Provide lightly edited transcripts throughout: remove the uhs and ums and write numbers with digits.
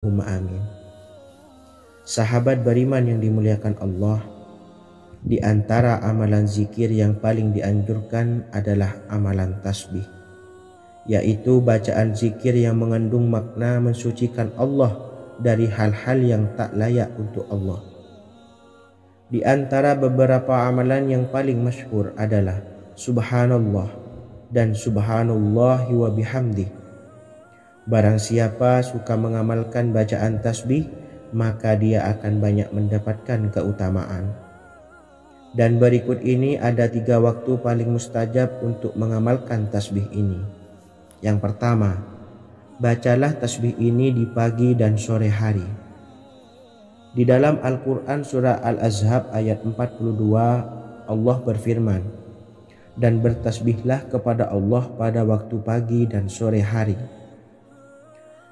Allahumma amin. Sahabat beriman yang dimuliakan Allah, di antara amalan zikir yang paling dianjurkan adalah amalan tasbih, yaitu bacaan zikir yang mengandung makna mensucikan Allah dari hal-hal yang tak layak untuk Allah. Di antara beberapa amalan yang paling masyhur adalah Subhanallah dan Subhanallahi wa bihamdih. Barang siapa suka mengamalkan bacaan tasbih, maka dia akan banyak mendapatkan keutamaan. Dan berikut ini ada 3 waktu paling mustajab untuk mengamalkan tasbih ini. Yang pertama, bacalah tasbih ini di pagi dan sore hari. Di dalam Al-Quran surah Al-Ahzab ayat 42, Allah berfirman, "Dan bertasbihlah kepada Allah pada waktu pagi dan sore hari."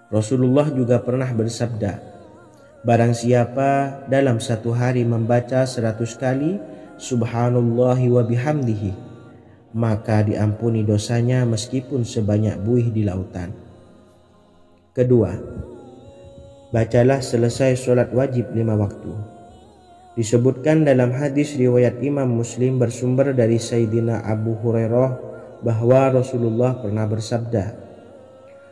Rasulullah juga pernah bersabda, barang siapa dalam satu hari membaca 100 kali Subhanallahi wa bihamdihi, maka diampuni dosanya meskipun sebanyak buih di lautan. Kedua, bacalah selesai sholat wajib 5 waktu. Disebutkan dalam hadis riwayat Imam Muslim bersumber dari Sayyidina Abu Hurairah bahwa Rasulullah pernah bersabda,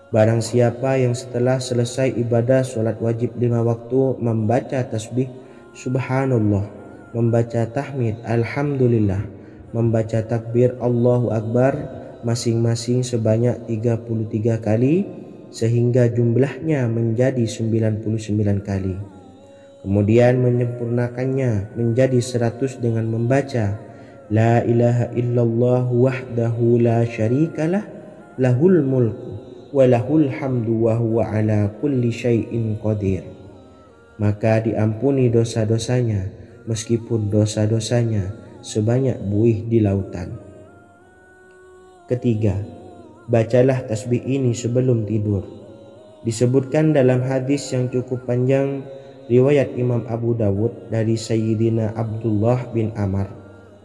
barang siapa yang setelah selesai ibadah sholat wajib 5 waktu membaca tasbih Subhanallah, membaca tahmid Alhamdulillah, membaca takbir Allahu Akbar masing-masing sebanyak 33 kali sehingga jumlahnya menjadi 99 kali. Kemudian menyempurnakannya menjadi 100 dengan membaca La ilaha illallah wahdahu la syarikalah lahul mulku walahul hamdu wa huwa ala kulli syai'in qadir, maka diampuni dosa-dosanya meskipun dosa-dosanya sebanyak buih di lautan. Ketiga, bacalah tasbih ini sebelum tidur. Disebutkan dalam hadis yang cukup panjang riwayat Imam Abu Dawud dari Sayyidina Abdullah bin Amr,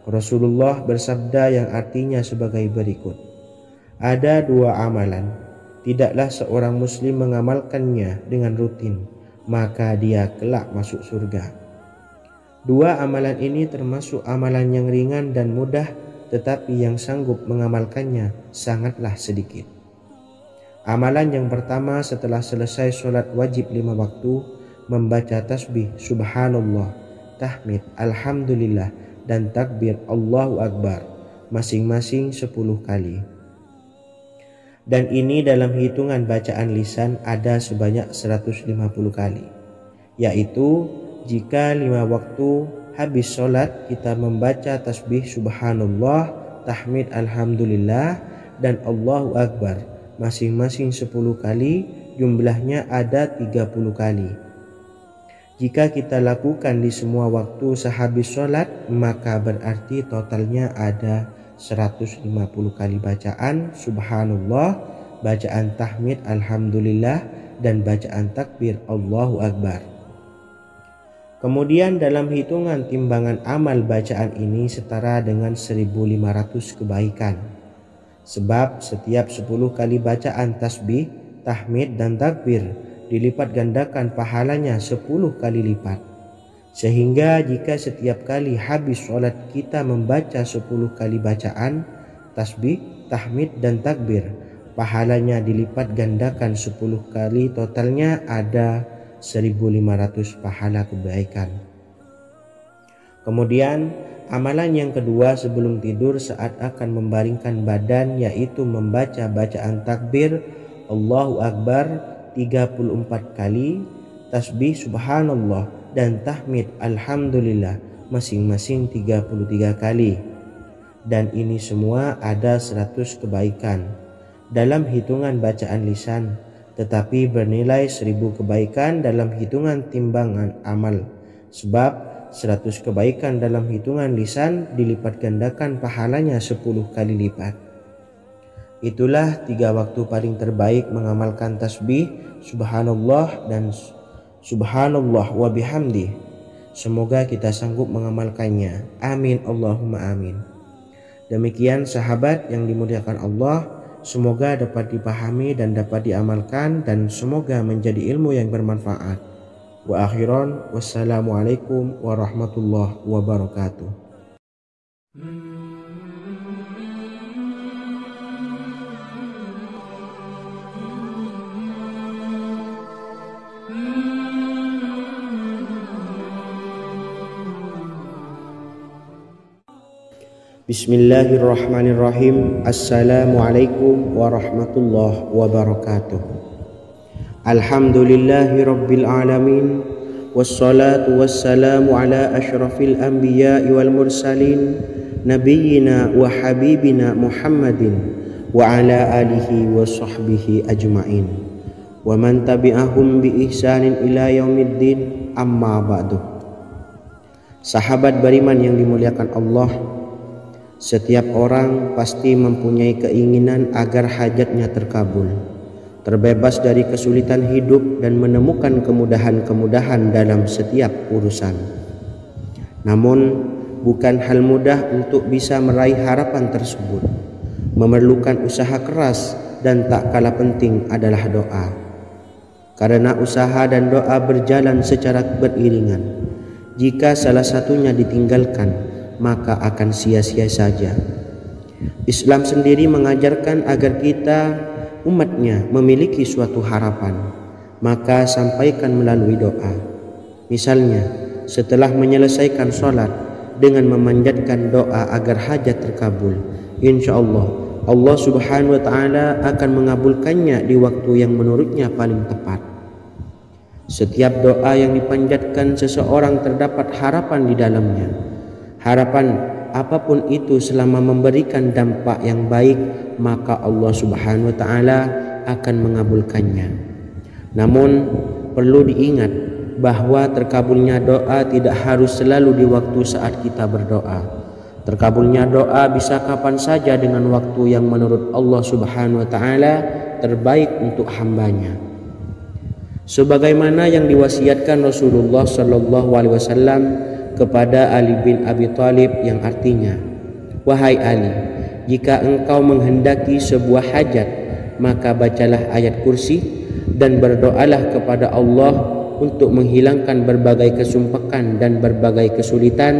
Rasulullah bersabda yang artinya sebagai berikut, ada 2 amalan, tidaklah seorang muslim mengamalkannya dengan rutin, maka dia kelak masuk surga. 2 amalan ini termasuk amalan yang ringan dan mudah, tetapi yang sanggup mengamalkannya sangatlah sedikit. Amalan yang pertama setelah selesai sholat wajib 5 waktu, membaca tasbih Subhanallah, tahmid Alhamdulillah, dan takbir Allahu Akbar masing-masing 10 kali. Dan ini dalam hitungan bacaan lisan ada sebanyak 150 kali, yaitu jika 5 waktu habis sholat kita membaca tasbih Subhanallah, tahmid Alhamdulillah, dan Allahu Akbar masing-masing 10 kali, jumlahnya ada 30 kali. Jika kita lakukan di semua waktu sehabis sholat, maka berarti totalnya ada 150 kali bacaan Subhanallah, bacaan tahmid Alhamdulillah, dan bacaan takbir Allahu Akbar. Kemudian dalam hitungan timbangan amal bacaan ini setara dengan 1500 kebaikan. Sebab setiap 10 kali bacaan tasbih, tahmid, dan takbir dilipat gandakan pahalanya 10 kali lipat. Sehingga jika setiap kali habis sholat kita membaca 10 kali bacaan tasbih, tahmid, dan takbir, pahalanya dilipat gandakan 10 kali, totalnya ada 1500 pahala kebaikan. Kemudian amalan yang kedua sebelum tidur saat akan membaringkan badan, yaitu membaca bacaan takbir Allahu Akbar 34 kali, tasbih Subhanallah, dan tahmid Alhamdulillah masing-masing 33 kali. Dan ini semua ada 100 kebaikan dalam hitungan bacaan lisan, tetapi bernilai 1000 kebaikan dalam hitungan timbangan amal. Sebab 100 kebaikan dalam hitungan lisan dilipat gandakan pahalanya 10 kali lipat. Itulah 3 waktu paling terbaik mengamalkan tasbih Subhanallah dan Subhanallah wa bihamdih. Semoga kita sanggup mengamalkannya. Amin Allahumma amin. Demikian sahabat yang dimuliakan Allah, semoga dapat dipahami dan dapat diamalkan, dan semoga menjadi ilmu yang bermanfaat. Wa akhiran, wassalamualaikum warahmatullahi wabarakatuh. Bismillahirrahmanirrahim. Assalamualaikum warahmatullahi wabarakatuh. Alhamdulillahi rabbil alamin, wassalatu wassalamu ala ashrafil anbiya'i wal mursalin, nabiyyina wa habibina Muhammadin wa ala alihi wa sahbihi ajma'in, wa man tabi'ahum bi ihsanin ila yaumiddin, amma ba'du. Sahabat beriman yang dimuliakan Allah, setiap orang pasti mempunyai keinginan agar hajatnya terkabul, terbebas dari kesulitan hidup dan menemukan kemudahan-kemudahan dalam setiap urusan. Namun, bukan hal mudah untuk bisa meraih harapan tersebut. Memerlukan usaha keras dan tak kalah penting adalah doa. Karena usaha dan doa berjalan secara beriringan. Jika salah satunya ditinggalkan, maka akan sia-sia saja. Islam sendiri mengajarkan agar kita umatnya memiliki suatu harapan, maka sampaikan melalui doa. Misalnya, setelah menyelesaikan sholat dengan memanjatkan doa agar hajat terkabul, insya Allah subhanahu wa ta'ala akan mengabulkannya di waktu yang menurutnya paling tepat. Setiap doa yang dipanjatkan seseorang terdapat harapan di dalamnya. Harapan apapun itu selama memberikan dampak yang baik, maka Allah subhanahu wa ta'ala akan mengabulkannya. Namun perlu diingat bahwa terkabulnya doa tidak harus selalu di waktu saat kita berdoa. Terkabulnya doa bisa kapan saja dengan waktu yang menurut Allah subhanahu wa ta'ala terbaik untuk hambanya. Sebagaimana yang diwasiatkan Rasulullah sallallahu alaihi wasallam kepada Ali bin Abi Thalib, yang artinya, wahai Ali, jika engkau menghendaki sebuah hajat, maka bacalah ayat kursi dan berdoalah kepada Allah untuk menghilangkan berbagai kesumpakan dan berbagai kesulitan,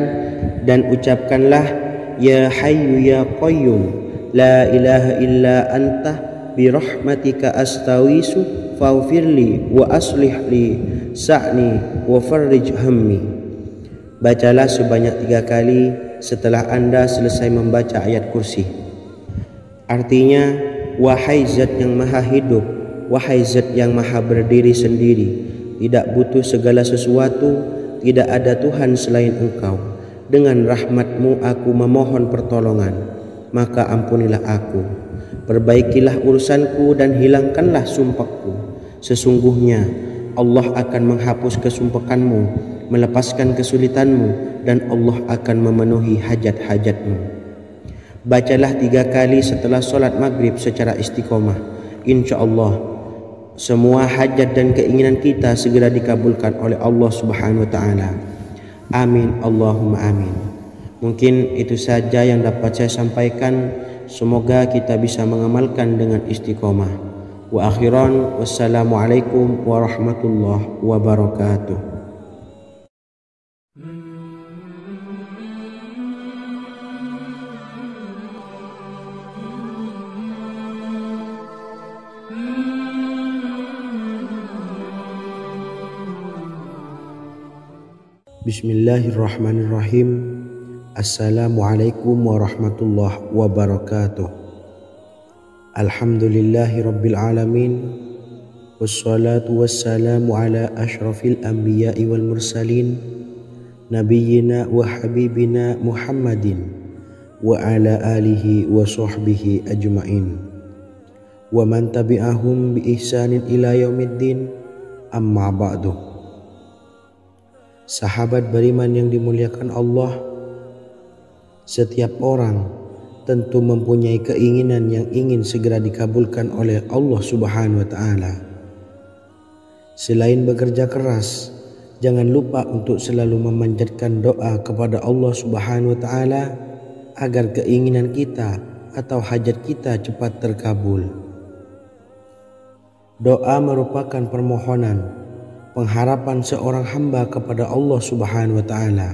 dan ucapkanlah, ya hayyu ya qayyum la ilaha illa anta birahmatika astawisu faghfirli wa aslih li sa'ni wa farrij hammi. Bacalah sebanyak 3 kali setelah Anda selesai membaca ayat kursi. Artinya, wahai zat yang maha hidup, wahai zat yang maha berdiri sendiri, tidak butuh segala sesuatu, tidak ada Tuhan selain Engkau. Dengan rahmat-Mu aku memohon pertolongan, maka ampunilah aku. Perbaikilah urusanku dan hilangkanlah sumpahku. Sesungguhnya Allah akan menghapus kesumpahanmu, melepaskan kesulitanmu, dan Allah akan memenuhi hajat-hajatmu. Bacalah 3 kali setelah solat maghrib secara istiqomah. Insya Allah semua hajat dan keinginan kita segera dikabulkan oleh Allah subhanahu wa ta'ala. Amin Allahumma amin. Mungkin itu saja yang dapat saya sampaikan. Semoga kita bisa mengamalkan dengan istiqomah. Wa akhiran, wassalamualaikum warahmatullahi wabarakatuh. Bismillahirrahmanirrahim. Assalamualaikum warahmatullahi wabarakatuh. Alhamdulillahi rabbil alamin, wassalatu wassalamu ala ashrafil anbiya'i wal mursalin, nabiyyina wa habibina Muhammadin wa ala alihi wa sahbihi ajma'in, wa man tabi'ahum bi ihsanin ila yaumiddin, amma ba'du. Sahabat beriman yang dimuliakan Allah, setiap orang tentu mempunyai keinginan yang ingin segera dikabulkan oleh Allah subhanahu wa ta'ala. Selain bekerja keras, jangan lupa untuk selalu memanjatkan doa kepada Allah subhanahu wa ta'ala agar keinginan kita atau hajat kita cepat terkabul. Doa merupakan permohonan, pengharapan seorang hamba kepada Allah Subhanahu wa Ta'ala.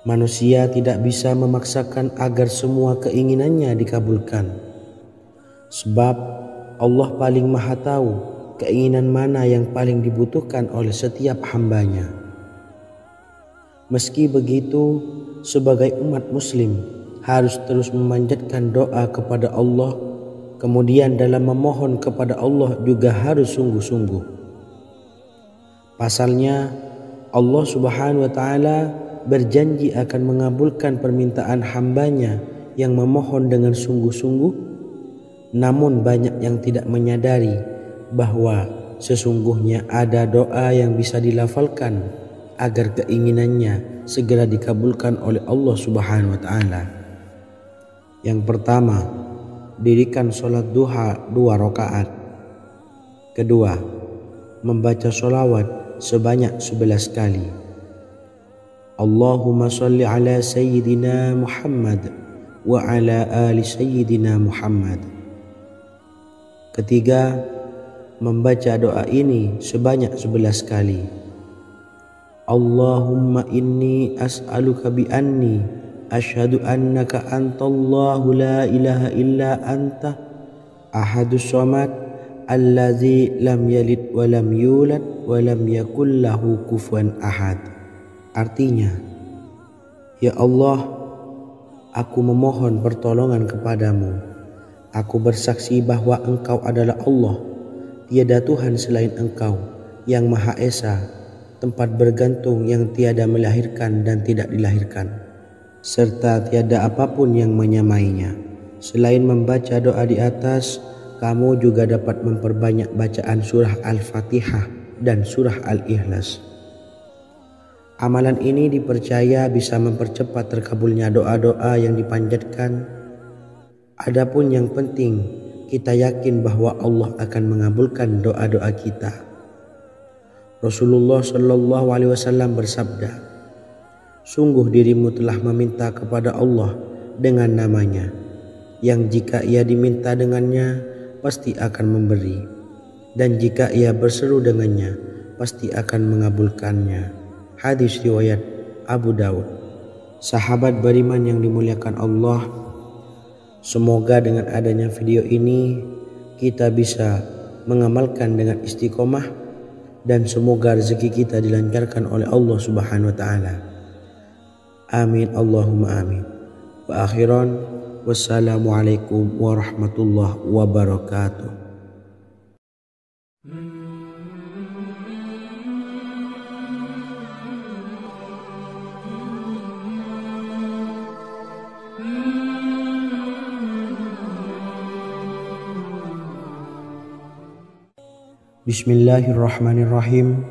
Manusia tidak bisa memaksakan agar semua keinginannya dikabulkan, sebab Allah paling maha tahu keinginan mana yang paling dibutuhkan oleh setiap hambanya. Meski begitu, sebagai umat muslim harus terus memanjatkan doa kepada Allah, kemudian dalam memohon kepada Allah juga harus sungguh-sungguh. Pasalnya Allah Subhanahu wa Ta'ala berjanji akan mengabulkan permintaan hambanya yang memohon dengan sungguh-sungguh. Namun banyak yang tidak menyadari bahwa sesungguhnya ada doa yang bisa dilafalkan agar keinginannya segera dikabulkan oleh Allah Subhanahu wa Ta'ala. Yang pertama, dirikan sholat duha 2 rakaat. Kedua, membaca sholawat sebanyak 11 kali. Allahumma sholli ala sayyidina Muhammad wa ala ali sayyidina Muhammad. Ketiga, membaca doa ini sebanyak 11 kali. Allahumma inni as'aluka bi anni asyhadu annaka antallahu la ilaha illa anta ahadus somad allazi lam yalid wa lam yulad wa lam yakul lahu kufuwan ahad. Artinya, ya Allah, aku memohon pertolongan kepadamu. Aku bersaksi bahwa Engkau adalah Allah, tiada Tuhan selain Engkau yang Maha Esa, tempat bergantung yang tiada melahirkan dan tidak dilahirkan, serta tiada apapun yang menyamainya. Selain membaca doa di atas, kamu juga dapat memperbanyak bacaan surah Al-Fatihah dan surah Al-Ikhlas. Amalan ini dipercaya bisa mempercepat terkabulnya doa-doa yang dipanjatkan. Adapun yang penting, kita yakin bahwa Allah akan mengabulkan doa-doa kita. Rasulullah Shallallahu Alaihi Wasallam bersabda, sungguh dirimu telah meminta kepada Allah dengan namanya, yang jika ia diminta dengannya pasti akan memberi, dan jika ia berseru dengannya pasti akan mengabulkannya. Hadis riwayat Abu Daud. Sahabat beriman yang dimuliakan Allah, semoga dengan adanya video ini kita bisa mengamalkan dengan istiqomah, dan semoga rezeki kita dilancarkan oleh Allah Subhanahu wa Ta'ala. Amin Allahumma amin. Wa akhiran, wassalamualaikum warahmatullahi wabarakatuh. Bismillahirrahmanirrahim.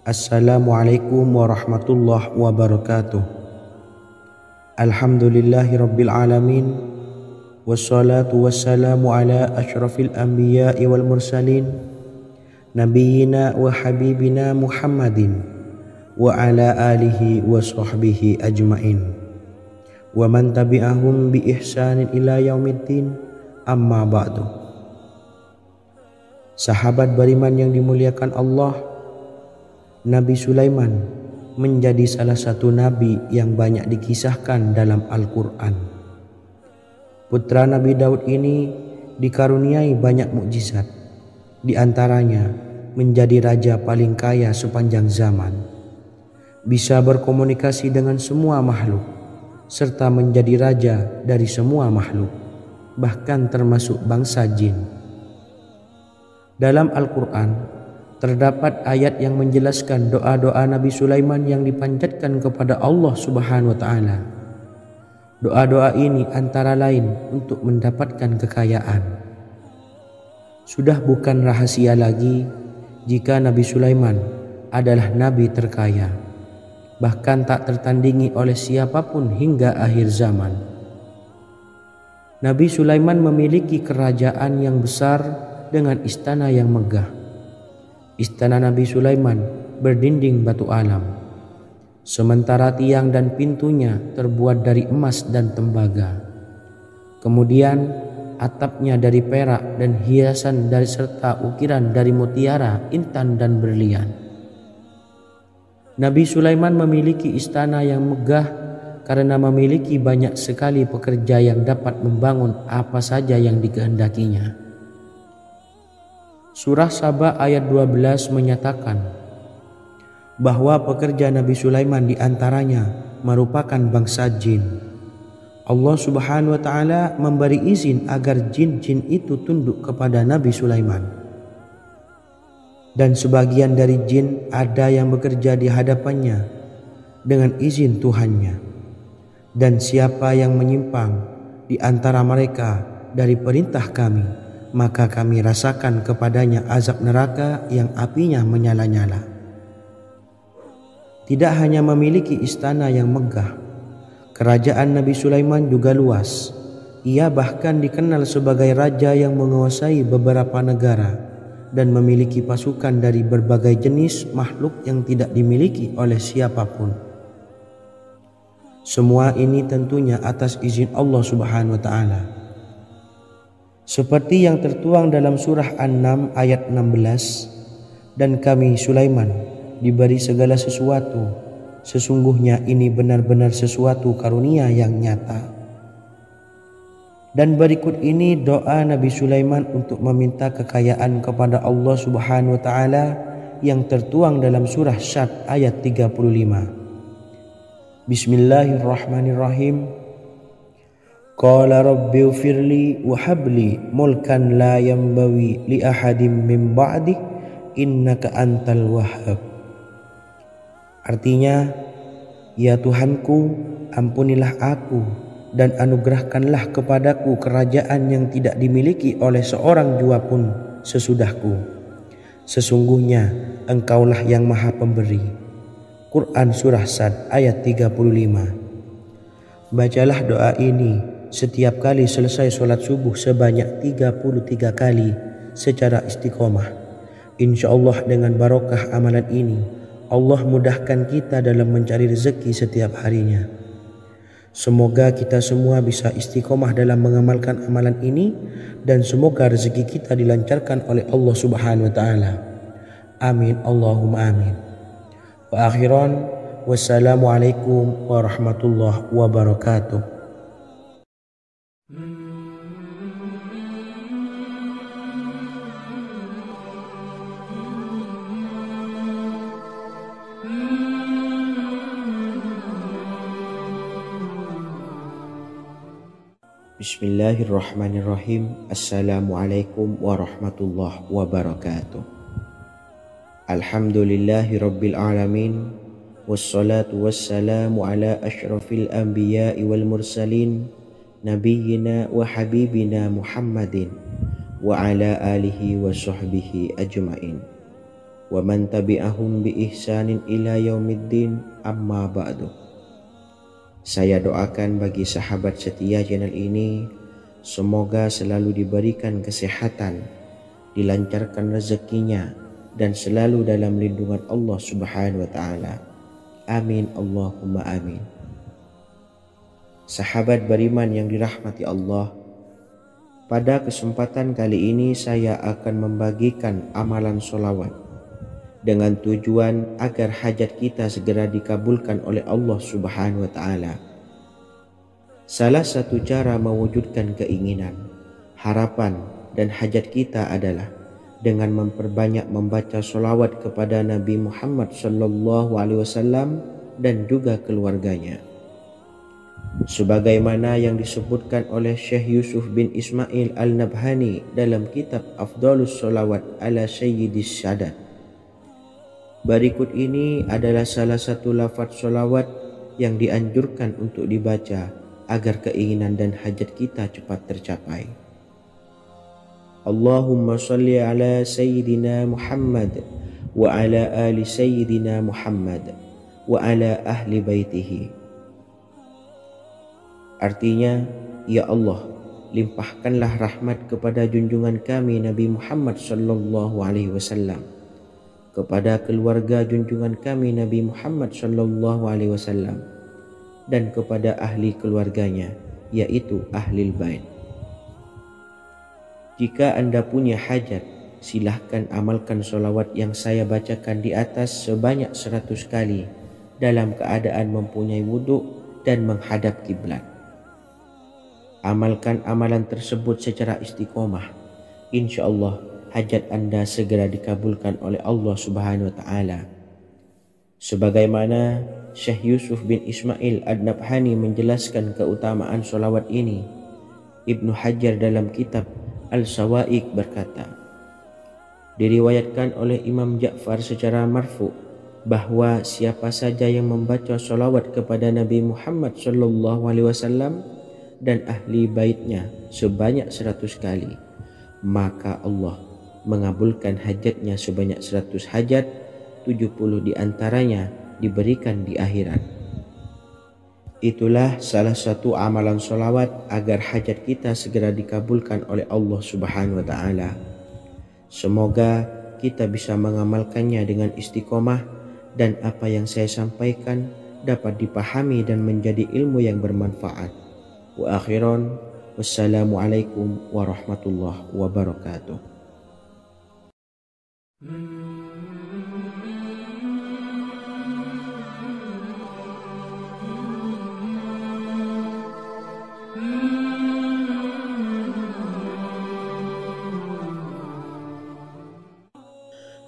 Assalamualaikum warahmatullahi wabarakatuh. Alhamdulillahi rabbil alamin, wassalatu wassalamu ala asyrafil anbiya'i wal mursalin, nabiyyina wa habibina Muhammadin wa ala alihi wa sahbihi ajmain, wa man tabi'ahum bi ihsanin ila yaumiddin, amma ba'du. Sahabat beriman yang dimuliakan Allah, Nabi Sulaiman menjadi salah satu nabi yang banyak dikisahkan dalam Al-Quran. Putra Nabi Daud ini dikaruniai banyak mukjizat, di antaranya menjadi raja paling kaya sepanjang zaman, bisa berkomunikasi dengan semua makhluk, serta menjadi raja dari semua makhluk, bahkan termasuk bangsa jin. Dalam Al-Quran terdapat ayat yang menjelaskan doa-doa Nabi Sulaiman yang dipanjatkan kepada Allah Subhanahu wa Ta'ala. Doa-doa ini antara lain untuk mendapatkan kekayaan. Sudah bukan rahasia lagi jika Nabi Sulaiman adalah nabi terkaya, bahkan tak tertandingi oleh siapapun hingga akhir zaman. Nabi Sulaiman memiliki kerajaan yang besar dengan istana yang megah. Istana Nabi Sulaiman berdinding batu alam, sementara tiang dan pintunya terbuat dari emas dan tembaga. Kemudian atapnya dari perak dan hiasan dari serta ukiran dari mutiara, intan dan berlian. Nabi Sulaiman memiliki istana yang megah karena memiliki banyak sekali pekerja yang dapat membangun apa saja yang dikehendakinya. Surah Saba ayat 12 menyatakan bahwa pekerja Nabi Sulaiman diantaranya merupakan bangsa jin. Allah Subhanahu wa Ta'ala memberi izin agar jin-jin itu tunduk kepada Nabi Sulaiman. Dan sebagian dari jin ada yang bekerja di hadapannya dengan izin Tuhannya. Dan siapa yang menyimpang di antara mereka dari perintah kami, maka kami rasakan kepadanya azab neraka yang apinya menyala-nyala. Tidak hanya memiliki istana yang megah, kerajaan Nabi Sulaiman juga luas. Ia bahkan dikenal sebagai raja yang menguasai beberapa negara dan memiliki pasukan dari berbagai jenis makhluk yang tidak dimiliki oleh siapapun. Semua ini tentunya atas izin Allah Subhanahu wa Ta'ala. Seperti yang tertuang dalam surah An-Naml ayat 16, dan kami Sulaiman diberi segala sesuatu. Sesungguhnya ini benar-benar sesuatu karunia yang nyata. Dan berikut ini doa Nabi Sulaiman untuk meminta kekayaan kepada Allah Subhanahu wa Ta'ala yang tertuang dalam surah Syad ayat 35. Bismillahirrahmanirrahim. Qala rabbi ufirli wa habli mulkan la yanbawi li ahadim min ba'di innaka antal wahhab. Artinya, ya Tuhanku, ampunilah aku dan anugerahkanlah kepadaku kerajaan yang tidak dimiliki oleh seorang jua pun sesudahku. Sesungguhnya Engkaulah yang Maha Pemberi. Quran Surah Sad ayat 35. Bacalah doa ini setiap kali selesai sholat subuh sebanyak 33 kali secara istiqomah. Insya Allah dengan barokah amalan ini, Allah mudahkan kita dalam mencari rezeki setiap harinya. Semoga kita semua bisa istiqomah dalam mengamalkan amalan ini dan semoga rezeki kita dilancarkan oleh Allah Subhanahu wa Ta'ala. Amin Allahumma amin. Wa akhiran, wassalamualaikum warahmatullahi wabarakatuh. Bismillahirrahmanirrahim. Assalamualaikum warahmatullahi wabarakatuh. Alhamdulillahi rabbil alamin. Wassalatu wassalamu ala ashrafil anbiya'i wal mursalin, nabiyyina wa habibina Muhammadin wa ala alihi wa sahbihi ajma'in wa man tabi'ahum bi ihsanin ila yaumiddin, amma ba'du. Saya doakan bagi sahabat setia channel ini, semoga selalu diberikan kesehatan, dilancarkan rezekinya, dan selalu dalam lindungan Allah Subhanahu wa Ta'ala. Amin Allahumma amin. Sahabat beriman yang dirahmati Allah, pada kesempatan kali ini saya akan membagikan amalan sholawat dengan tujuan agar hajat kita segera dikabulkan oleh Allah Subhanahu wa Ta'ala. Salah satu cara mewujudkan keinginan, harapan, dan hajat kita adalah dengan memperbanyak membaca sholawat kepada Nabi Muhammad SAW dan juga keluarganya. Sebagaimana yang disebutkan oleh Syekh Yusuf bin Ismail Al-Nabhani dalam kitab Afdalus Sholawat ala Sayyidis Sadat. Berikut ini adalah salah satu lafaz sholawat yang dianjurkan untuk dibaca agar keinginan dan hajat kita cepat tercapai. Allahumma salli ala Sayyidina Muhammad wa ala ali Sayyidina Muhammad wa ala ahli baitihi. Artinya, ya Allah, limpahkanlah rahmat kepada junjungan kami Nabi Muhammad sallallahu alaihi wasallam, kepada keluarga junjungan kami Nabi Muhammad sallallahu alaihi wasallam, dan kepada ahli keluarganya, yaitu ahlil bait. Jika Anda punya hajat, silahkan amalkan solawat yang saya bacakan di atas sebanyak 100 kali dalam keadaan mempunyai wudhu dan menghadap kiblat. Amalkan amalan tersebut secara istiqomah. Insya Allah hajat Anda segera dikabulkan oleh Allah Subhanahu wa Ta'ala. Sebagaimana Syekh Yusuf bin Ismail Ad-Nabhani menjelaskan keutamaan solawat ini, Ibnu Hajar dalam kitab Al-Sawa'iq berkata, diriwayatkan oleh Imam Ja'far secara marfu bahwa siapa saja yang membaca solawat kepada Nabi Muhammad SAW dan ahli baitnya sebanyak 100 kali, maka Allah mengabulkan hajatnya sebanyak 100 hajat, 70 diantaranya diberikan di akhirat. Itulah salah satu amalan solawat agar hajat kita segera dikabulkan oleh Allah Subhanahu wa Ta'ala. Semoga kita bisa mengamalkannya dengan istiqomah dan apa yang saya sampaikan dapat dipahami dan menjadi ilmu yang bermanfaat. Wa akhiran, wassalamualaikum warahmatullahi wabarakatuh.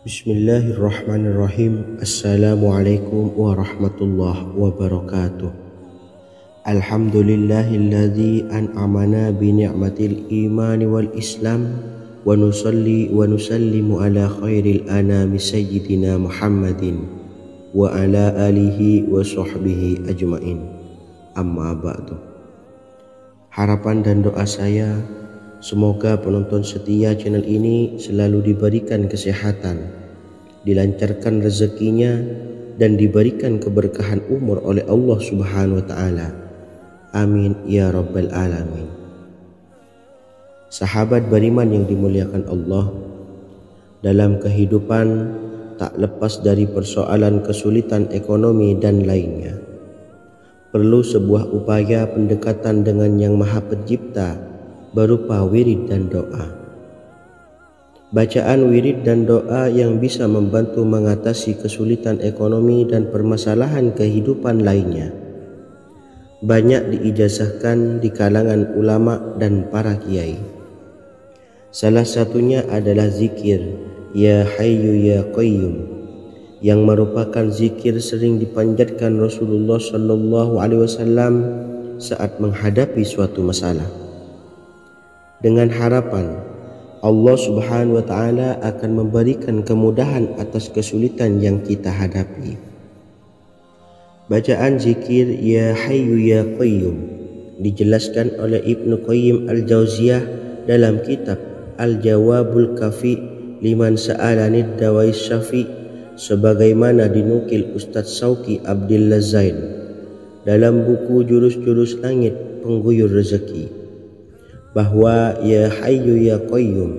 Bismillahirrahmanirrahim. Assalamualaikum warahmatullahi wabarakatuh. Alhamdulillahilladzi an'amana bi ni'matil imani wal islam wa nusalli wa nusallimu ala khairil anami sayyidina Muhammadin wa ala alihi wa sahbihi ajmain. Amma ba'du. Harapan dan doa saya, semoga penonton setia channel ini selalu diberikan kesehatan, dilancarkan rezekinya, dan diberikan keberkahan umur oleh Allah Subhanahu wa Ta'ala. Amin ya rabbal alamin. Sahabat beriman yang dimuliakan Allah, dalam kehidupan tak lepas dari persoalan kesulitan ekonomi dan lainnya. Perlu sebuah upaya pendekatan dengan Yang Maha Pencipta berupa wirid dan doa. Bacaan wirid dan doa yang bisa membantu mengatasi kesulitan ekonomi dan permasalahan kehidupan lainnya banyak diijazahkan di kalangan ulama dan para kiai. Salah satunya adalah zikir Ya Hayyu Ya Qayyum, yang merupakan zikir sering dipanjatkan Rasulullah SAW saat menghadapi suatu masalah, dengan harapan Allah Subhanahu wa Ta'ala akan memberikan kemudahan atas kesulitan yang kita hadapi. Bacaan zikir Ya Hayyu Ya Qayyum dijelaskan oleh Ibnu Qayyim Al-Jauziyah dalam kitab Al-Jawabul Kafi liman sa'alanid dawais syafi, sebagaimana dinukil Ustadz Sauki Abdillah Zain dalam buku Jurus-Jurus Langit Pengguyur Rezeki, bahwa Ya Hayyu Ya Qayyum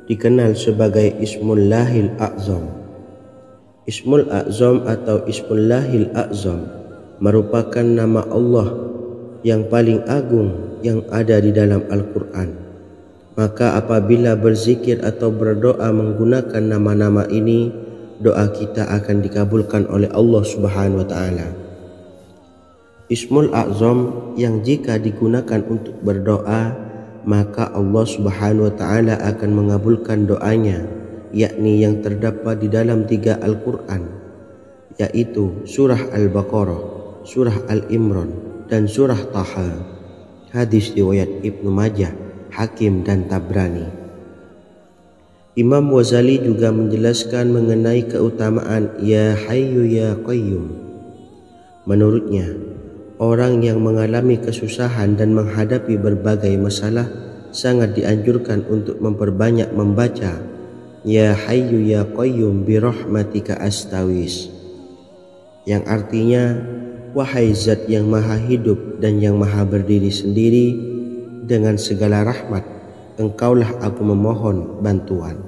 dikenal sebagai Ismullahil A'zam. Ismul A'zam atau Ismullahil A'zam merupakan nama Allah yang paling agung yang ada di dalam Al-Quran. Maka apabila berzikir atau berdoa menggunakan nama-nama ini, doa kita akan dikabulkan oleh Allah Subhanahu wa Ta'ala. Ismul A'zam yang jika digunakan untuk berdoa, maka Allah Subhanahu wa Ta'ala akan mengabulkan doanya, yakni yang terdapat di dalam 3 Al-Quran, yaitu surah Al-Baqarah, surah Al-Imran, dan surah Taha. Hadis riwayat Ibnu Majah, Hakim, dan Tabrani. Imam Ghazali juga menjelaskan mengenai keutamaan Ya Hayyu Ya Qayyum. Menurutnya, orang yang mengalami kesusahan dan menghadapi berbagai masalah sangat dianjurkan untuk memperbanyak membaca Ya Hayyu Ya Qayyum bi rahmatika astawis, yang artinya wahai zat yang maha hidup dan yang maha berdiri sendiri, dengan segala rahmat engkaulah aku memohon bantuan.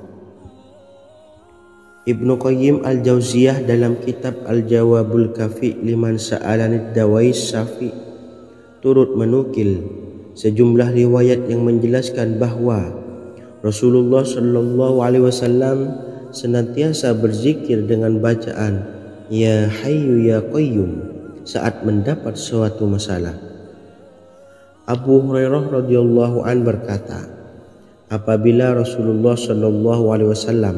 Ibnu Qayyim Al-Jauziyah dalam kitab Al-Jawabul Kafi liman sa'alanid dawais syafi turut menukil sejumlah riwayat yang menjelaskan bahwa Rasulullah Shallallahu Alaihi Wasallam senantiasa berzikir dengan bacaan Ya Hayyu Ya Qayyum saat mendapat suatu masalah. Abu Hurairah radhiyallahu an berkata, apabila Rasulullah Shallallahu Alaihi Wasallam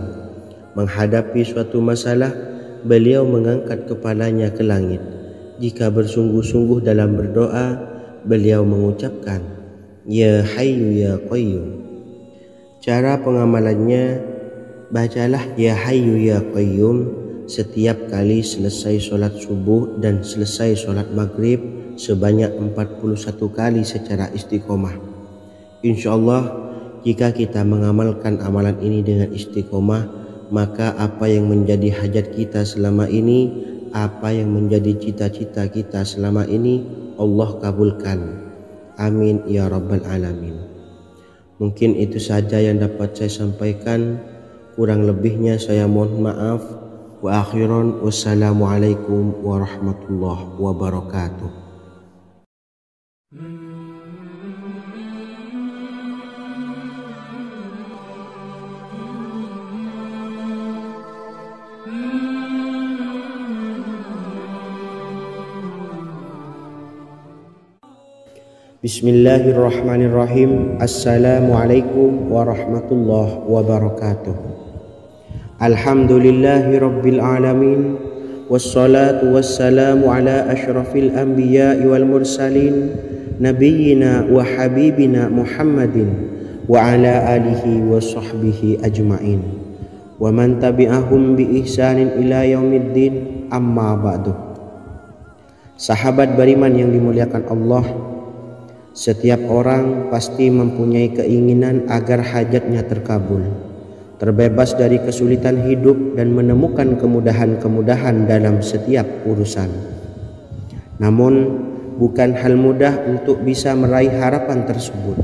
menghadapi suatu masalah, beliau mengangkat kepalanya ke langit. Jika bersungguh-sungguh dalam berdoa, beliau mengucapkan Ya Hayyu Ya Qayyum. Cara pengamalannya, bacalah Ya Hayyu Ya Qayyum setiap kali selesai sholat subuh dan selesai sholat maghrib sebanyak 41 kali secara istiqomah. Insyaallah, jika kita mengamalkan amalan ini dengan istiqomah, maka apa yang menjadi hajat kita selama ini, apa yang menjadi cita-cita kita selama ini, Allah kabulkan. Amin ya rabbal alamin. Mungkin itu saja yang dapat saya sampaikan. Kurang lebihnya saya mohon maaf. Wa akhiran, wassalamualaikum warahmatullahi wabarakatuh. Bismillahirrahmanirrahim. Assalamualaikum warahmatullahi wabarakatuh. Alhamdulillahi rabbil alamin. Wassalatu wassalamu ala ashrafil anbiya'i wal mursalin nabiyyina wa habibina Muhammadin wa ala alihi wa sahbihi ajma'in wa man tabi'ahum bi ihsanin ila yaumiddin, amma ba'du. Sahabat beriman yang dimuliakan Allah, setiap orang pasti mempunyai keinginan agar hajatnya terkabul, terbebas dari kesulitan hidup dan menemukan kemudahan-kemudahan dalam setiap urusan. Namun, bukan hal mudah untuk bisa meraih harapan tersebut.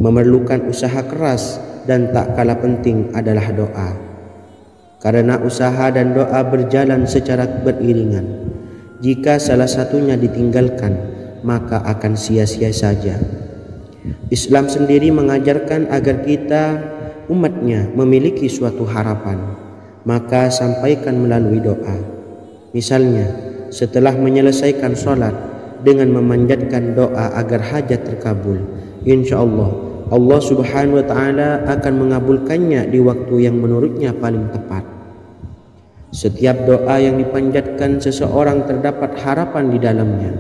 Memerlukan usaha keras dan tak kalah penting adalah doa. Karena usaha dan doa berjalan secara beriringan. Jika salah satunya ditinggalkan, maka akan sia-sia saja. Islam sendiri mengajarkan agar kita umatnya memiliki suatu harapan, maka sampaikan melalui doa. Misalnya, setelah menyelesaikan sholat dengan memanjatkan doa agar hajat terkabul, insyaallah Allah subhanahu wa ta'ala akan mengabulkannya di waktu yang menurutnya paling tepat. Setiap doa yang dipanjatkan seseorang terdapat harapan di dalamnya.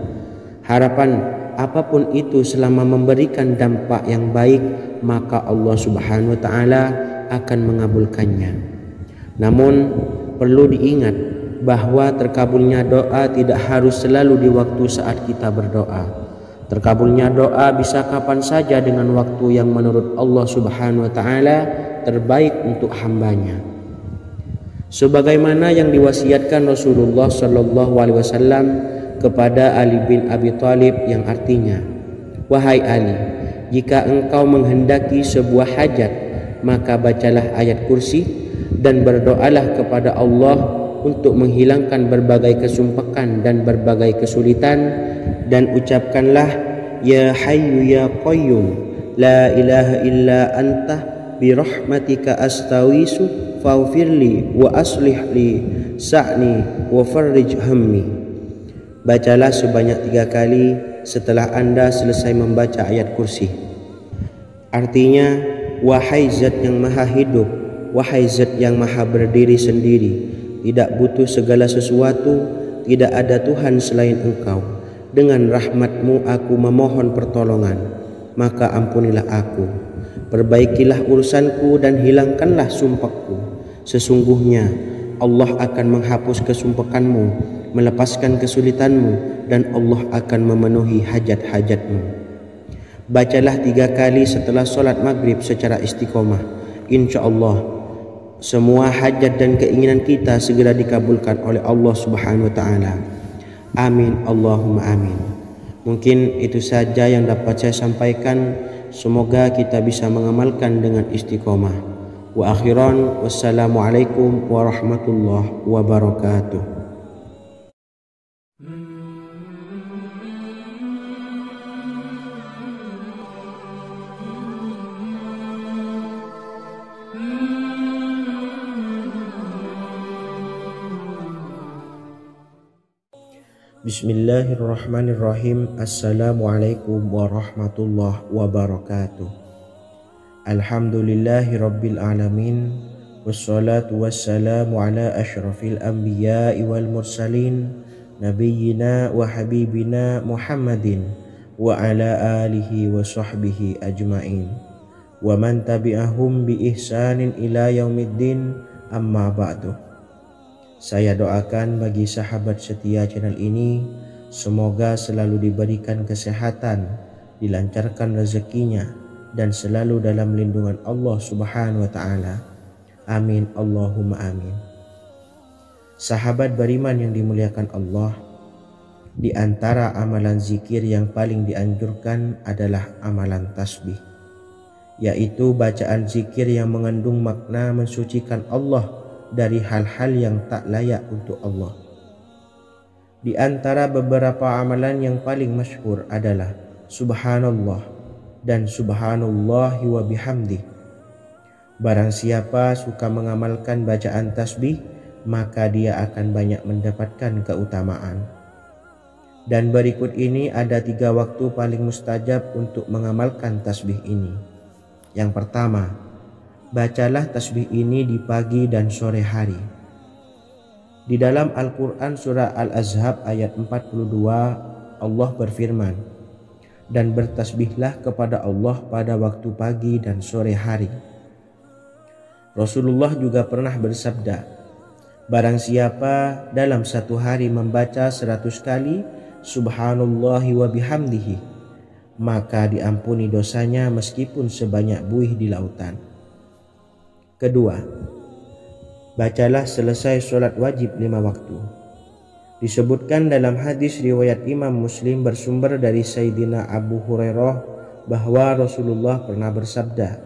Harapan apapun itu selama memberikan dampak yang baik, maka Allah subhanahu wa ta'ala akan mengabulkannya. Namun perlu diingat bahwa terkabulnya doa tidak harus selalu di waktu saat kita berdoa. Terkabulnya doa bisa kapan saja dengan waktu yang menurut Allah subhanahu wa ta'ala terbaik untuk hambanya. Sebagaimana yang diwasiatkan Rasulullah sallallahu alaihi wasallam kepada Ali bin Abi Thalib, yang artinya, wahai Ali, jika engkau menghendaki sebuah hajat, maka bacalah ayat kursi dan berdoalah kepada Allah untuk menghilangkan berbagai kesumpakan dan berbagai kesulitan, dan ucapkanlah Ya Hayyu Ya Qayyum la ilaha illa anta birahmatika astawisu faghfirli wa aslih li sa'ni wa farrij hammi. Bacalah sebanyak 3 kali setelah Anda selesai membaca ayat kursi. Artinya, wahai zat yang maha hidup, wahai zat yang maha berdiri sendiri, tidak butuh segala sesuatu, tidak ada Tuhan selain Engkau. Dengan rahmat-Mu aku memohon pertolongan, maka ampunilah aku. Perbaikilah urusanku dan hilangkanlah sumpahku. Sesungguhnya Allah akan menghapus kesumpahanmu, melepaskan kesulitanmu, dan Allah akan memenuhi hajat-hajatmu. Bacalah 3 kali setelah sholat maghrib secara istiqomah. InsyaAllah semua hajat dan keinginan kita segera dikabulkan oleh Allah subhanahu wa ta'ala. Amin Allahumma amin. Mungkin itu saja yang dapat saya sampaikan. Semoga kita bisa mengamalkan dengan istiqomah. Wa akhiran, wassalamualaikum warahmatullahi wabarakatuh. Bismillahirrahmanirrahim. Assalamualaikum warahmatullahi wabarakatuh. Alhamdulillahi rabbil alamin. Wassalatu wassalamu ala ashrafil anbiya'i wal mursalin, nabiyyina wa habibina Muhammadin wa ala alihi wa sahbihi ajma'in, wa man tabi'ahum bi ihsanin ila yaumiddin, amma ba'du. Saya doakan bagi sahabat setia channel ini, semoga selalu diberikan kesehatan, dilancarkan rezekinya, dan selalu dalam lindungan Allah Subhanahu wa Ta'ala. Amin Allahumma amin. Sahabat beriman yang dimuliakan Allah, di antara amalan zikir yang paling dianjurkan adalah amalan tasbih, yaitu bacaan zikir yang mengandung makna mensucikan Allah dari hal-hal yang tak layak untuk Allah. Di antara beberapa amalan yang paling masyhur adalah Subhanallah dan Subhanallahi wa bihamdih. Barang siapa suka mengamalkan bacaan tasbih, maka dia akan banyak mendapatkan keutamaan. Dan berikut ini ada 3 waktu paling mustajab untuk mengamalkan tasbih ini. Yang pertama, bacalah tasbih ini di pagi dan sore hari. Di dalam Al-Quran surah Al-Ahzab ayat 42, Allah berfirman, dan bertasbihlah kepada Allah pada waktu pagi dan sore hari. Rasulullah juga pernah bersabda, barang siapa dalam satu hari membaca 100 kali Subhanallahi wa bihamdihi, maka diampuni dosanya meskipun sebanyak buih di lautan. Kedua, bacalah selesai sholat wajib 5 waktu. Disebutkan dalam hadis riwayat Imam Muslim bersumber dari Sayyidina Abu Hurairah bahwa Rasulullah pernah bersabda,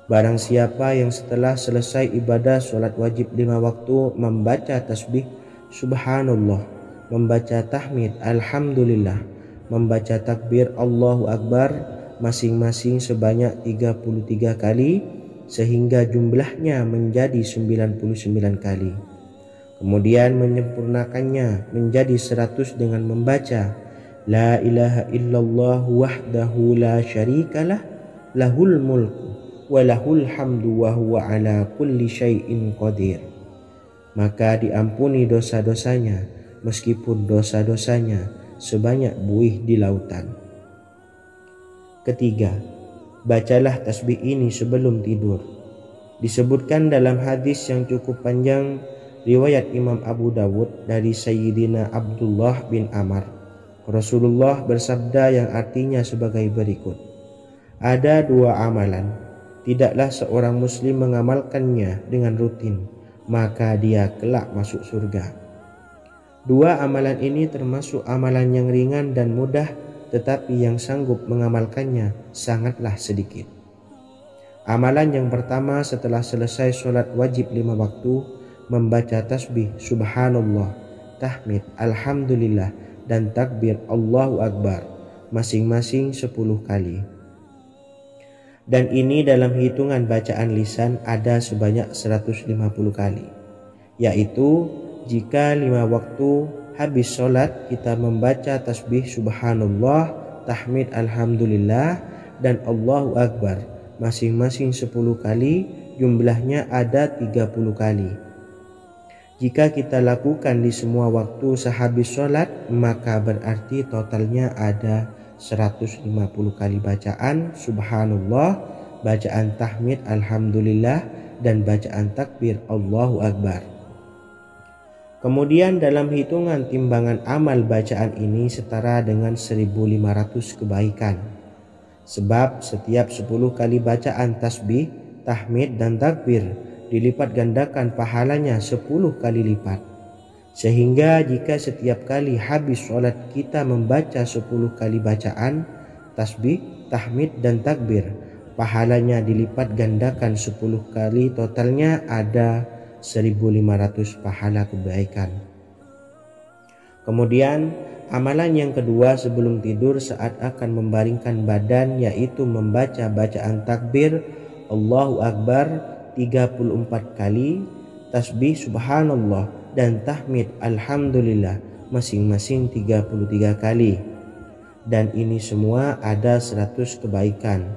barang siapa yang setelah selesai ibadah sholat wajib 5 waktu membaca tasbih Subhanallah, membaca tahmid Alhamdulillah, membaca takbir Allahu Akbar masing-masing sebanyak 33 kali, sehingga jumlahnya menjadi 99 kali. Kemudian menyempurnakannya menjadi 100 dengan membaca La ilaha illallah wahdahu la syarikalah, lahul mulku wa lahul hamdu wa huwa ala kulli syai'in qadir. Maka diampuni dosa-dosanya meskipun dosa-dosanya sebanyak buih di lautan. Ketiga, bacalah tasbih ini sebelum tidur. Disebutkan dalam hadis yang cukup panjang riwayat Imam Abu Dawud dari Sayyidina Abdullah bin Amr, Rasulullah bersabda yang artinya sebagai berikut, ada 2 amalan, tidaklah seorang muslim mengamalkannya dengan rutin, maka dia kelak masuk surga. 2 amalan ini termasuk amalan yang ringan dan mudah, tetapi yang sanggup mengamalkannya sangatlah sedikit. Amalan yang pertama setelah selesai sholat wajib 5 waktu, membaca tasbih Subhanallah, tahmid Alhamdulillah, dan takbir Allahu Akbar masing-masing 10 kali. Dan ini dalam hitungan bacaan lisan ada sebanyak 150 kali, yaitu jika 5 waktu habis sholat kita membaca tasbih Subhanallah, tahmid Alhamdulillah, dan Allahu Akbar masing-masing 10 kali, jumlahnya ada 30 kali. Jika kita lakukan di semua waktu sehabis sholat, maka berarti totalnya ada 150 kali bacaan Subhanallah, bacaan tahmid Alhamdulillah, dan bacaan takbir Allahu Akbar. Kemudian dalam hitungan timbangan amal bacaan ini setara dengan 1500 kebaikan. Sebab setiap 10 kali bacaan tasbih, tahmid, dan takbir dilipat gandakan pahalanya 10 kali lipat. Sehingga jika setiap kali habis sholat kita membaca 10 kali bacaan tasbih, tahmid, dan takbir, pahalanya dilipat gandakan 10 kali, totalnya ada 1500 pahala kebaikan. Kemudian amalan yang kedua sebelum tidur saat akan membaringkan badan, yaitu membaca bacaan takbir Allahu Akbar 34 kali, tasbih Subhanallah, dan tahmid Alhamdulillah masing-masing 33 kali. Dan ini semua ada 100 kebaikan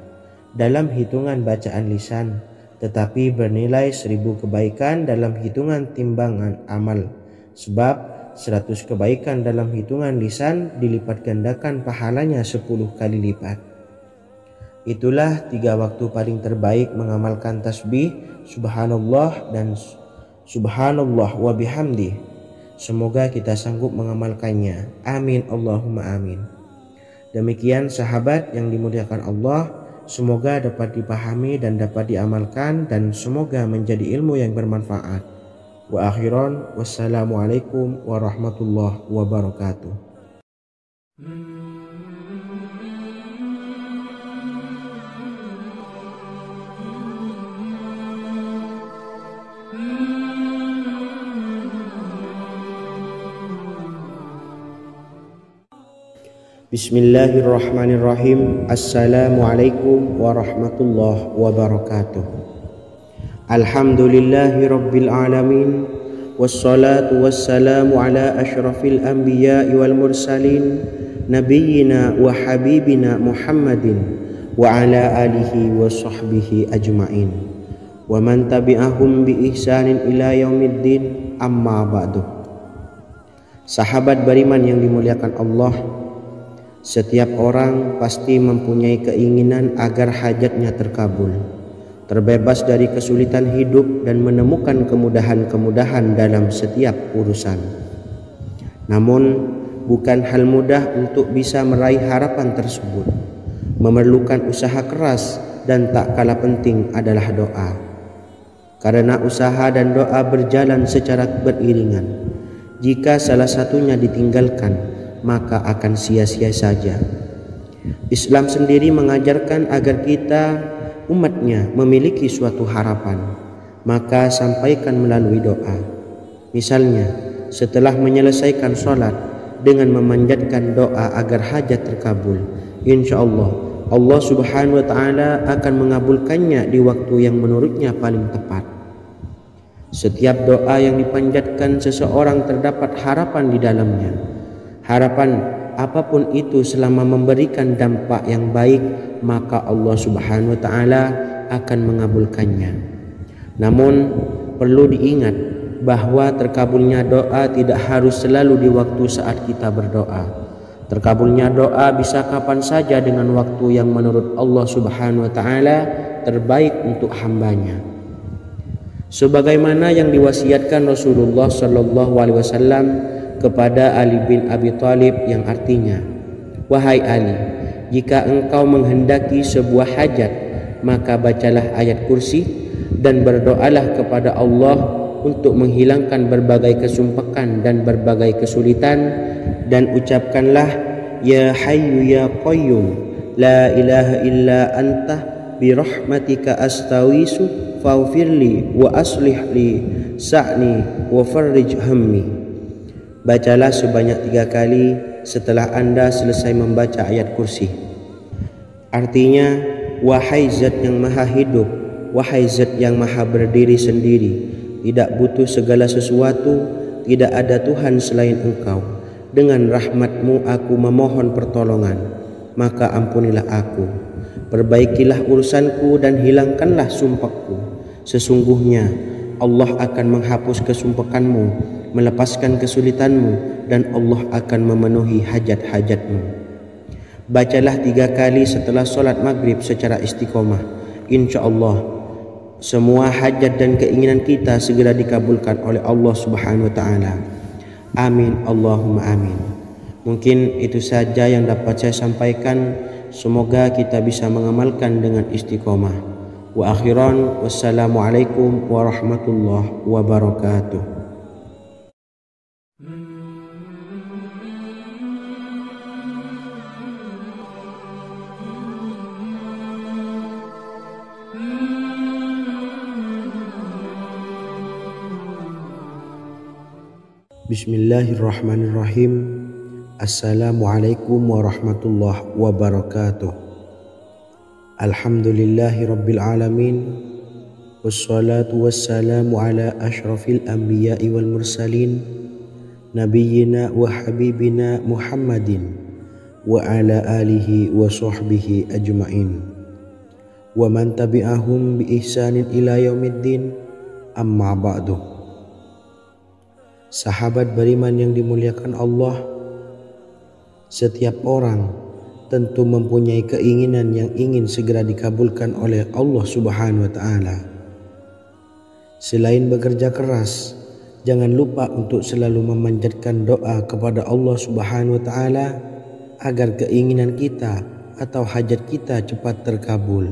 dalam hitungan bacaan lisan, tetapi bernilai 1000 kebaikan dalam hitungan timbangan amal. Sebab 100 kebaikan dalam hitungan lisan dilipat gandakan pahalanya 10 kali lipat. Itulah 3 waktu paling terbaik mengamalkan tasbih subhanallah dan subhanallah wa bihamdi. Semoga kita sanggup mengamalkannya. Amin Allahumma amin. Demikian sahabat yang dimuliakan Allah, semoga dapat dipahami dan dapat diamalkan, dan semoga menjadi ilmu yang bermanfaat. Wa akhiran, wassalamualaikum warahmatullahi wabarakatuh. Bismillahirrahmanirrahim. Assalamualaikum warahmatullahi wabarakatuh. Alhamdulillahi rabbil alamin, wassalatu wassalamu ala ashrafil anbiya'i wal mursalin, nabiyyina wa habibina Muhammadin wa ala alihi wa sahbihi ajma'in, wa man tabi'ahum bi ihsanin ila yaumiddin, amma ba'du. Sahabat beriman yang dimuliakan Allah, setiap orang pasti mempunyai keinginan agar hajatnya terkabul, terbebas dari kesulitan hidup dan menemukan kemudahan-kemudahan dalam setiap urusan. Namun bukan hal mudah untuk bisa meraih harapan tersebut. Memerlukan usaha keras, dan tak kalah penting adalah doa. Karena usaha dan doa berjalan secara beriringan. Jika salah satunya ditinggalkan, maka akan sia-sia saja. Islam sendiri mengajarkan agar kita umatnya memiliki suatu harapan, maka sampaikan melalui doa. Misalnya, setelah menyelesaikan sholat dengan memanjatkan doa agar hajat terkabul, insya Allah Allah subhanahu wa ta'ala akan mengabulkannya di waktu yang menurutnya paling tepat. Setiap doa yang dipanjatkan seseorang terdapat harapan di dalamnya. Harapan apapun itu selama memberikan dampak yang baik, maka Allah subhanahu wa ta'ala akan mengabulkannya. Namun perlu diingat bahwa terkabulnya doa tidak harus selalu di waktu saat kita berdoa. Terkabulnya doa bisa kapan saja dengan waktu yang menurut Allah subhanahu wa ta'ala terbaik untuk hambanya. Sebagaimana yang diwasiatkan Rasulullah sallallahu alaihi wasallam kepada Ali bin Abi Thalib, yang artinya, wahai Ali, jika engkau menghendaki sebuah hajat, maka bacalah ayat kursi dan berdoalah kepada Allah untuk menghilangkan berbagai kesumpakan dan berbagai kesulitan, dan ucapkanlah, ya hayyu ya qayyum la ilaha illa anta birahmatika astawisu faghfirli wa aslih li sa'ni wa farrij hammi. Bacalah sebanyak 3 kali setelah Anda selesai membaca ayat kursi. Artinya, wahai zat yang maha hidup, wahai zat yang maha berdiri sendiri, tidak butuh segala sesuatu, tidak ada Tuhan selain Engkau. Dengan rahmat-Mu aku memohon pertolongan, maka ampunilah aku. Perbaikilah urusanku dan hilangkanlah sumpahku. Sesungguhnya Allah akan menghapus kesumpahanmu, melepaskan kesulitanmu, dan Allah akan memenuhi hajat-hajatmu. Bacalah 3 kali setelah sholat maghrib secara istiqomah. Insya Allah semua hajat dan keinginan kita segera dikabulkan oleh Allah subhanahu wa ta'ala. Amin Allahumma amin. Mungkin itu saja yang dapat saya sampaikan. Semoga kita bisa mengamalkan dengan istiqomah. Wa akhiran, wassalamualaikum warahmatullahi wabarakatuh. Bismillahirrahmanirrahim. Assalamualaikum warahmatullahi wabarakatuh. Alhamdulillahi rabbil alamin, wassalatu wassalamu ala ashrafil anbiya'i wal mursalin, nabiyyina wa habibina Muhammadin wa ala alihi wa sahbihi ajma'in wa man tabi'ahum bi ihsanin ila yaumiddin, amma ba'du. Sahabat beriman yang dimuliakan Allah, setiap orang tentu mempunyai keinginan yang ingin segera dikabulkan oleh Allah Subhanahu wa Ta'ala. Selain bekerja keras, jangan lupa untuk selalu memanjatkan doa kepada Allah Subhanahu wa Ta'ala agar keinginan kita atau hajat kita cepat terkabul.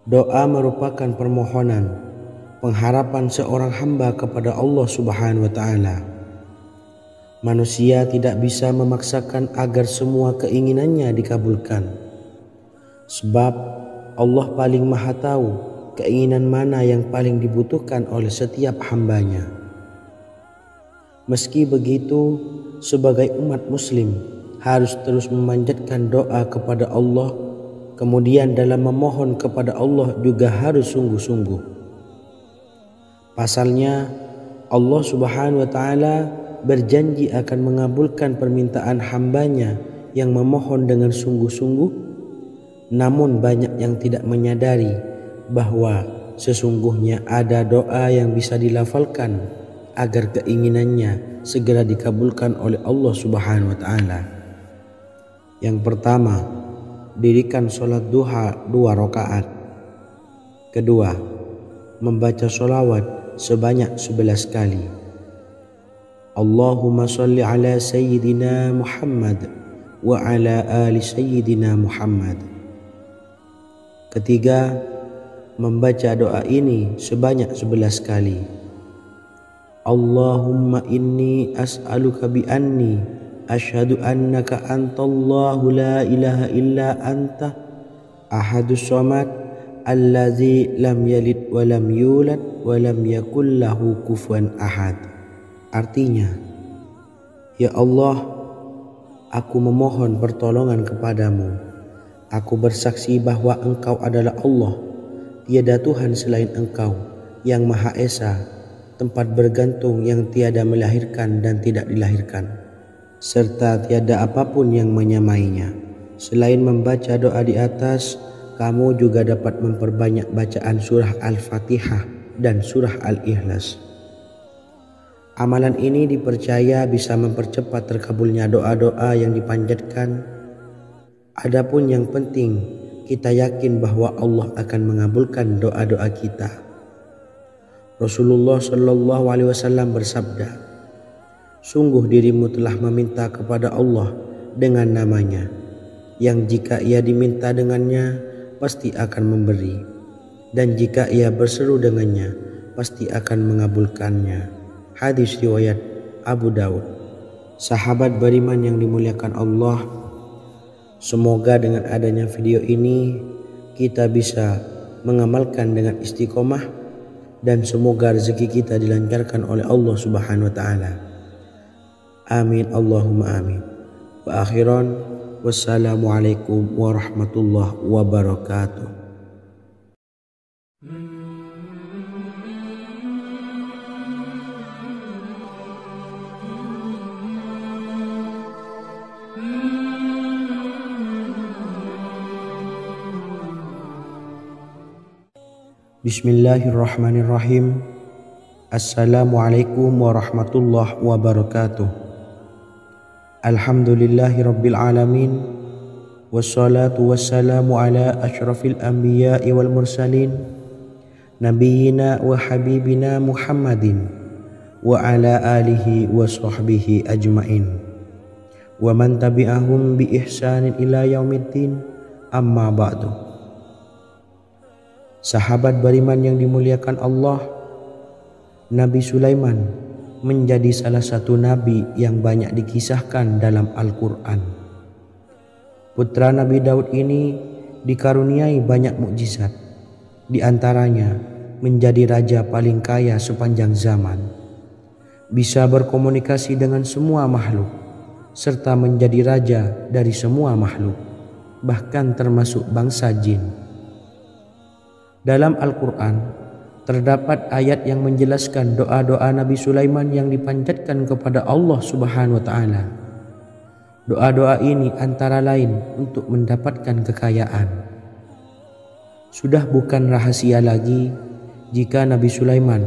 Doa merupakan permohonan, pengharapan seorang hamba kepada Allah Subhanahu wa Ta'ala. Manusia tidak bisa memaksakan agar semua keinginannya dikabulkan, sebab Allah paling maha tahu keinginan mana yang paling dibutuhkan oleh setiap hambanya. Meski begitu, sebagai umat muslim harus terus memanjatkan doa kepada Allah, kemudian dalam memohon kepada Allah juga harus sungguh-sungguh. Pasalnya Allah Subhanahu wa Ta'ala berjanji akan mengabulkan permintaan hambanya yang memohon dengan sungguh-sungguh. Namun banyak yang tidak menyadari bahwa sesungguhnya ada doa yang bisa dilafalkan agar keinginannya segera dikabulkan oleh Allah Subhanahu wa Ta'ala. Yang pertama, dirikan sholat duha 2 rakaat. Kedua, membaca sholawat sebanyak 11 kali. Allahumma sholli ala sayyidina Muhammad wa ala ali sayyidina Muhammad. Ketiga, membaca doa ini sebanyak 11 kali. Allahumma inni as'aluka bi anni asyhadu annaka antallahu la ilaha illa anta ahadus samad allazi lam yalid wa lam yulad wa lam yakul lahu kufuwan ahad. Artinya, ya Allah, aku memohon pertolongan kepadamu. Aku bersaksi bahwa Engkau adalah Allah, tiada Tuhan selain Engkau yang Maha Esa, tempat bergantung yang tiada melahirkan dan tidak dilahirkan, serta tiada apapun yang menyamainya. Selain membaca doa di atas, kamu juga dapat memperbanyak bacaan surah Al-Fatihah dan surah Al-Ikhlas. Amalan ini dipercaya bisa mempercepat terkabulnya doa-doa yang dipanjatkan. Adapun yang penting, kita yakin bahwa Allah akan mengabulkan doa-doa kita. Rasulullah Shallallahu Alaihi Wasallam bersabda, sungguh dirimu telah meminta kepada Allah dengan namanya, yang jika ia diminta dengannya pasti akan memberi, dan jika ia berseru dengannya pasti akan mengabulkannya. Hadis riwayat Abu Daud. Sahabat beriman yang dimuliakan Allah, semoga dengan adanya video ini kita bisa mengamalkan dengan istiqomah, dan semoga rezeki kita dilancarkan oleh Allah Subhanahu wa Ta'ala. Amin Allahumma amin. Wa akhiran, wassalamualaikum warahmatullahi wabarakatuh. Bismillahirrahmanirrahim. Assalamualaikum warahmatullahi wabarakatuh. Alhamdulillahi rabbil alamin, wassalatu wassalamu ala asyrafil anbiya'i wal mursalin, nabiyyina wa habibina Muhammadin wa ala alihi wa sahbihi ajma'in wa man tabi'ahum bi ihsanin ila yaumiddin, amma ba'du. Sahabat beriman yang dimuliakan Allah, Nabi Sulaiman menjadi salah satu nabi yang banyak dikisahkan dalam Al-Quran. Putra Nabi Daud ini dikaruniai banyak mukjizat, di antaranya menjadi raja paling kaya sepanjang zaman, bisa berkomunikasi dengan semua makhluk, serta menjadi raja dari semua makhluk, bahkan termasuk bangsa jin. Dalam Al-Quran, terdapat ayat yang menjelaskan doa-doa Nabi Sulaiman yang dipanjatkan kepada Allah Subhanahu wa taala. Doa-doa ini antara lain untuk mendapatkan kekayaan. Sudah bukan rahasia lagi jika Nabi Sulaiman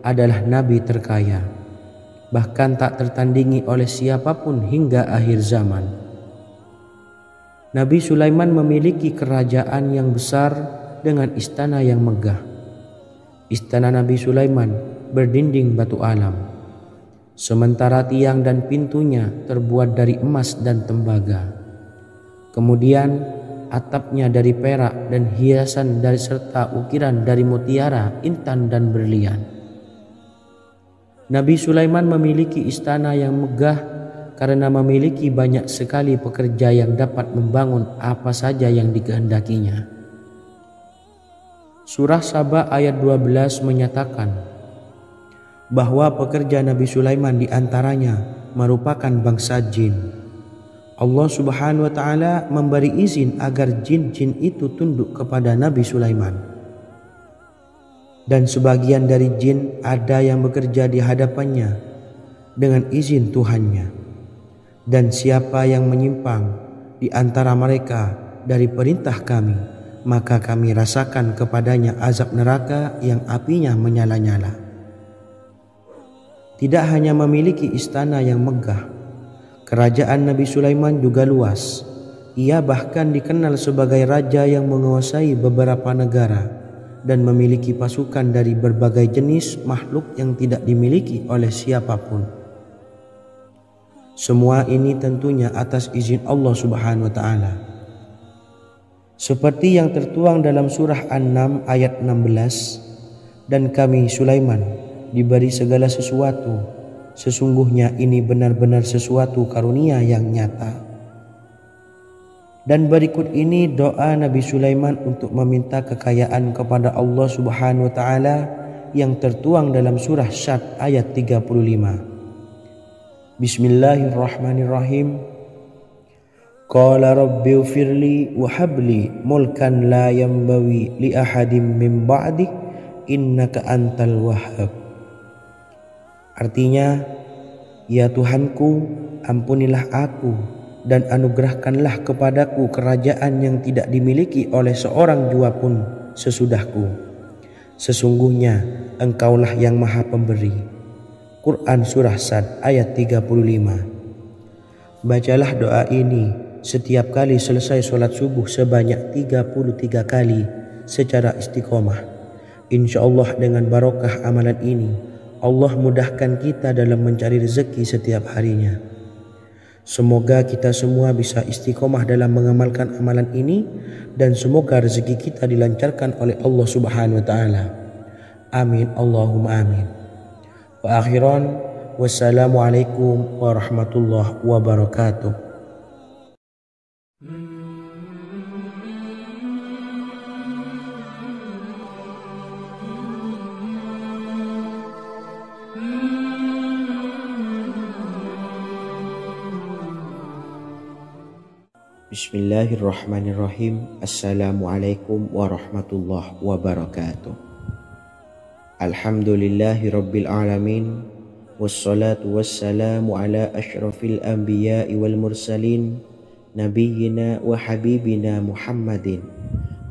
adalah nabi terkaya, bahkan tak tertandingi oleh siapapun hingga akhir zaman. Nabi Sulaiman memiliki kerajaan yang besar dengan istana yang megah. Istana Nabi Sulaiman berdinding batu alam, sementara tiang dan pintunya terbuat dari emas dan tembaga. Kemudian atapnya dari perak dan hiasan dari serta ukiran dari mutiara, intan dan berlian. Nabi Sulaiman memiliki istana yang megah karena memiliki banyak sekali pekerja yang dapat membangun apa saja yang dikehendakinya. Surah Saba ayat 12 menyatakan bahwa pekerja Nabi Sulaiman diantaranya merupakan bangsa jin. Allah Subhanahu wa taala memberi izin agar jin-jin itu tunduk kepada Nabi Sulaiman. Dan sebagian dari jin ada yang bekerja di hadapannya dengan izin Tuhannya. Dan siapa yang menyimpang di antara mereka dari perintah kami, maka kami rasakan kepadanya azab neraka yang apinya menyala-nyala. Tidak hanya memiliki istana yang megah, kerajaan Nabi Sulaiman juga luas. Ia bahkan dikenal sebagai raja yang menguasai beberapa negara dan memiliki pasukan dari berbagai jenis makhluk yang tidak dimiliki oleh siapapun. Semua ini tentunya atas izin Allah Subhanahu wa taala. Seperti yang tertuang dalam surah An-Naml ayat 16, dan kami Sulaiman diberi segala sesuatu, sesungguhnya ini benar-benar sesuatu karunia yang nyata. Dan berikut ini doa Nabi Sulaiman untuk meminta kekayaan kepada Allah Subhanahu wa taala yang tertuang dalam surah Syad ayat 35. Bismillahirrahmanirrahim. Qala rabbi ufirli wa habli mulkan la yanbawi li ahadim min ba'di innaka antal wahhab. Artinya, ya Tuhanku, ampunilah aku dan anugerahkanlah kepadaku kerajaan yang tidak dimiliki oleh seorang jua pun sesudahku. Sesungguhnya Engkaulah yang Maha Pemberi. Quran Surah Sad ayat 35. Bacalah doa ini setiap kali selesai sholat subuh sebanyak 33 kali secara istiqomah. Insya Allah dengan barokah amalan ini, Allah mudahkan kita dalam mencari rezeki setiap harinya. Semoga kita semua bisa istiqomah dalam mengamalkan amalan ini, dan semoga rezeki kita dilancarkan oleh Allah Subhanahu wa taala. Amin Allahumma amin. Wa akhiran, wassalamualaikum warahmatullahi wabarakatuh. Bismillahirrahmanirrahim. Assalamualaikum warahmatullahi wabarakatuh. Alhamdulillahi rabbil alamin, wassalatu wassalamu ala ashrafil anbiya'i wal mursalin, nabiyyina wa habibina Muhammadin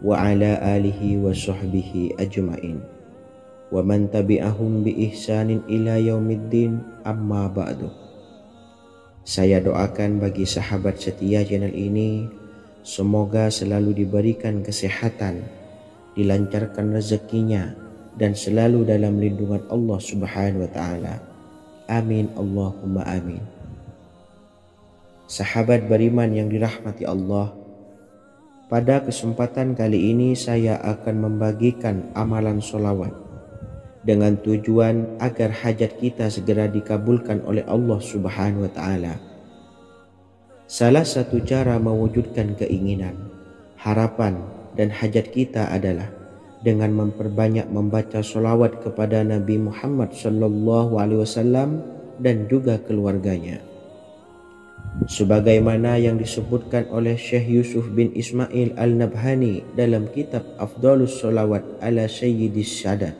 wa ala alihi wa sahbihi ajma'in wa man tabi'ahum bi ihsanin ila yaumiddin, amma ba'du. Saya doakan bagi sahabat setia channel ini, semoga selalu diberikan kesehatan, dilancarkan rezekinya, dan selalu dalam lindungan Allah Subhanahu wa taala. Amin Allahumma amin. Sahabat beriman yang dirahmati Allah, pada kesempatan kali ini saya akan membagikan amalan sholawat dengan tujuan agar hajat kita segera dikabulkan oleh Allah Subhanahu wa taala. Salah satu cara mewujudkan keinginan, harapan, dan hajat kita adalah dengan memperbanyak membaca sholawat kepada Nabi Muhammad SAW dan juga keluarganya. Sebagaimana yang disebutkan oleh Syekh Yusuf bin Ismail Al-Nabhani dalam kitab Afdalus Sholawat ala Sayyidis Sadat,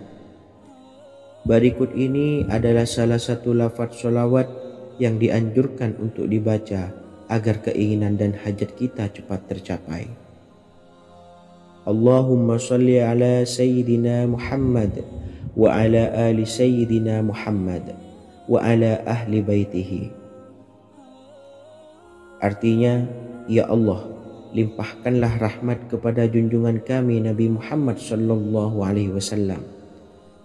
Berikut ini adalah salah satu lafaz sholawat yang dianjurkan untuk dibaca agar keinginan dan hajat kita cepat tercapai. Allahumma salli ala Sayyidina Muhammad wa ala ali Sayyidina Muhammad wa ala ahli baitihi. Artinya, ya Allah, limpahkanlah rahmat kepada junjungan kami Nabi Muhammad sallallahu alaihi wasallam,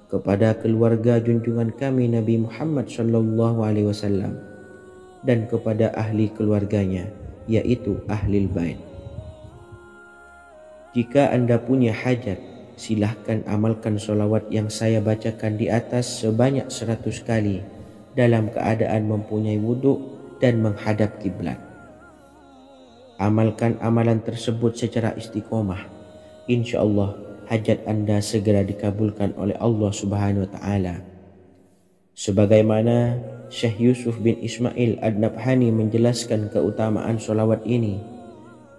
kepada keluarga junjungan kami Nabi Muhammad sallallahu alaihi wasallam, dan kepada ahli keluarganya, yaitu ahlil bait. Jika Anda punya hajat, silahkan amalkan sholawat yang saya bacakan di atas sebanyak 100 kali dalam keadaan mempunyai wudhu dan menghadap kiblat. Amalkan amalan tersebut secara istiqomah. Insya Allah hajat Anda segera dikabulkan oleh Allah Subhanahu wa Ta'ala. Sebagaimana Syekh Yusuf bin Ismail Ad-Nabhani menjelaskan keutamaan sholawat ini,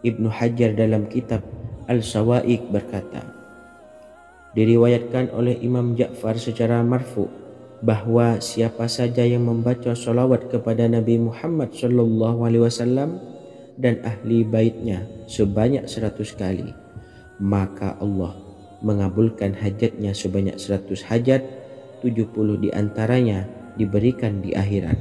Ibnu Hajar dalam kitab Al-Sawa'iq berkata, diriwayatkan oleh Imam Ja'far secara marfu bahwa siapa saja yang membaca sholawat kepada Nabi Muhammad sallallahu alaihi wasallam dan ahli baitnya sebanyak 100 kali, maka Allah mengabulkan hajatnya sebanyak 100 hajat, 70 diantaranya diberikan di akhirat.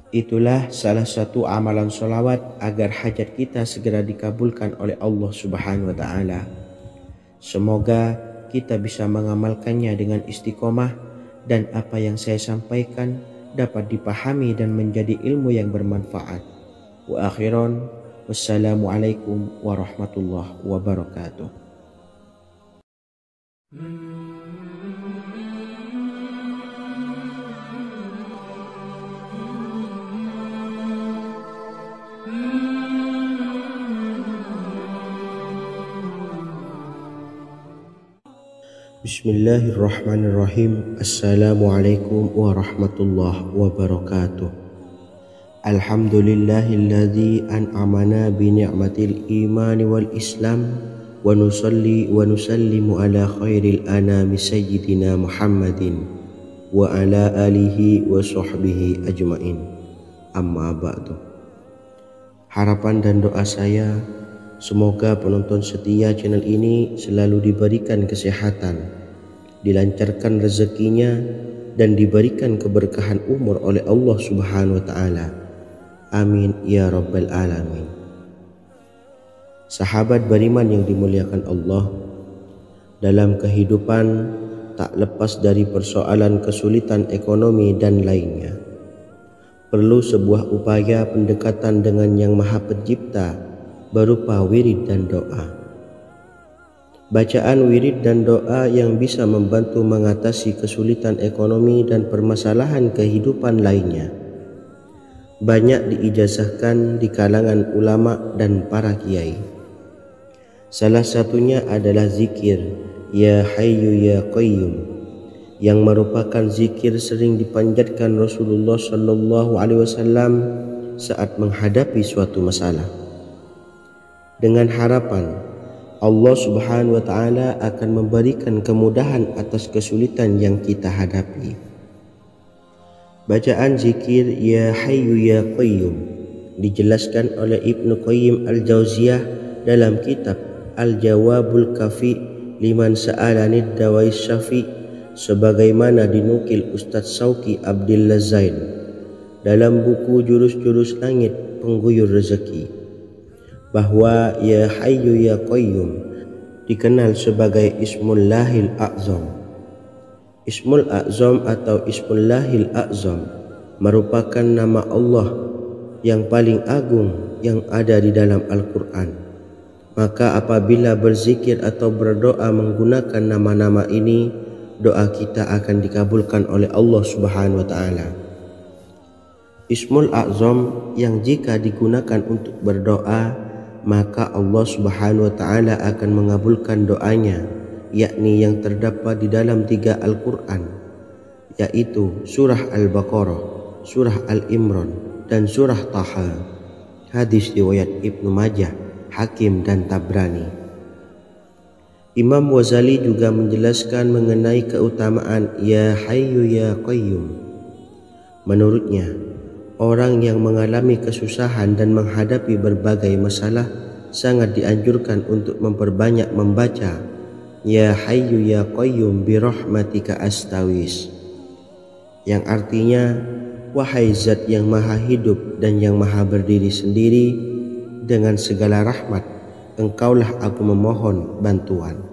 Itulah salah satu amalan sholawat agar hajat kita segera dikabulkan oleh Allah Subhanahu wa Ta'ala. Semoga kita bisa mengamalkannya dengan istiqomah dan apa yang saya sampaikan dapat dipahami dan menjadi ilmu yang bermanfaat. Wa akhiran, wassalamualaikum warahmatullahi wabarakatuh. Bismillahirrahmanirrahim. Assalamualaikum warahmatullahi wabarakatuh. Alhamdulillahilladzi an'amana bi ni'matil imani wal islam wa nusalli wa nusallimu ala khairil anami sayyidina Muhammadin wa ala alihi wa sahbihi ajmain. Amma ba'du. Harapan dan doa saya, semoga penonton setia channel ini selalu diberikan kesehatan, dilancarkan rezekinya, dan diberikan keberkahan umur oleh Allah Subhanahu wa Ta'ala. Amin ya rabbal alamin. Sahabat beriman yang dimuliakan Allah, dalam kehidupan tak lepas dari persoalan kesulitan ekonomi dan lainnya. Perlu sebuah upaya pendekatan dengan Yang Maha Pencipta berupa wirid dan doa. Bacaan wirid dan doa yang bisa membantu mengatasi kesulitan ekonomi dan permasalahan kehidupan lainnya banyak diijazahkan di kalangan ulama dan para kiai. Salah satunya adalah zikir Ya Hayyu Ya Qayyum, yang merupakan zikir sering dipanjatkan Rasulullah sallallahu alaihi wasallam saat menghadapi suatu masalah, dengan harapan Allah Subhanahu wa Ta'ala akan memberikan kemudahan atas kesulitan yang kita hadapi. Bacaan zikir Ya Hayyu Ya Qayyum dijelaskan oleh Ibnu Qayyim Al-Jauziyah dalam kitab Al-Jawabul Kafi liman sa'alanid dawai syafi, sebagaimana dinukil Ustadz Sauki Abdillah Zain dalam buku Jurus-Jurus Langit Pengguyur Rezeki, bahwa Ya Hayyu Ya Qayyum dikenal sebagai Ismullahil A'zam. Ismul A'zam atau Ismullahil A'zam merupakan nama Allah yang paling agung yang ada di dalam Al-Quran. Maka apabila berzikir atau berdoa menggunakan nama-nama ini, doa kita akan dikabulkan oleh Allah Subhanahu wa Ta'ala. Ismul A'zam yang jika digunakan untuk berdoa, maka Allah Subhanahu wa Ta'ala akan mengabulkan doanya, yakni yang terdapat di dalam 3 Al-Quran, yaitu surah Al-Baqarah, surah Al-Imran, dan surah Taha. Hadis riwayat Ibnu Majah, Hakim, dan Tabrani. Imam Ghazali juga menjelaskan mengenai keutamaan Ya Hayyu Ya Qayyum. Menurutnya, orang yang mengalami kesusahan dan menghadapi berbagai masalah sangat dianjurkan untuk memperbanyak membaca Ya Hayyu Ya Qayyum bi rahmatika astawis, yang artinya, wahai Zat yang maha hidup dan yang maha berdiri sendiri, dengan segala rahmat engkaulah aku memohon bantuan.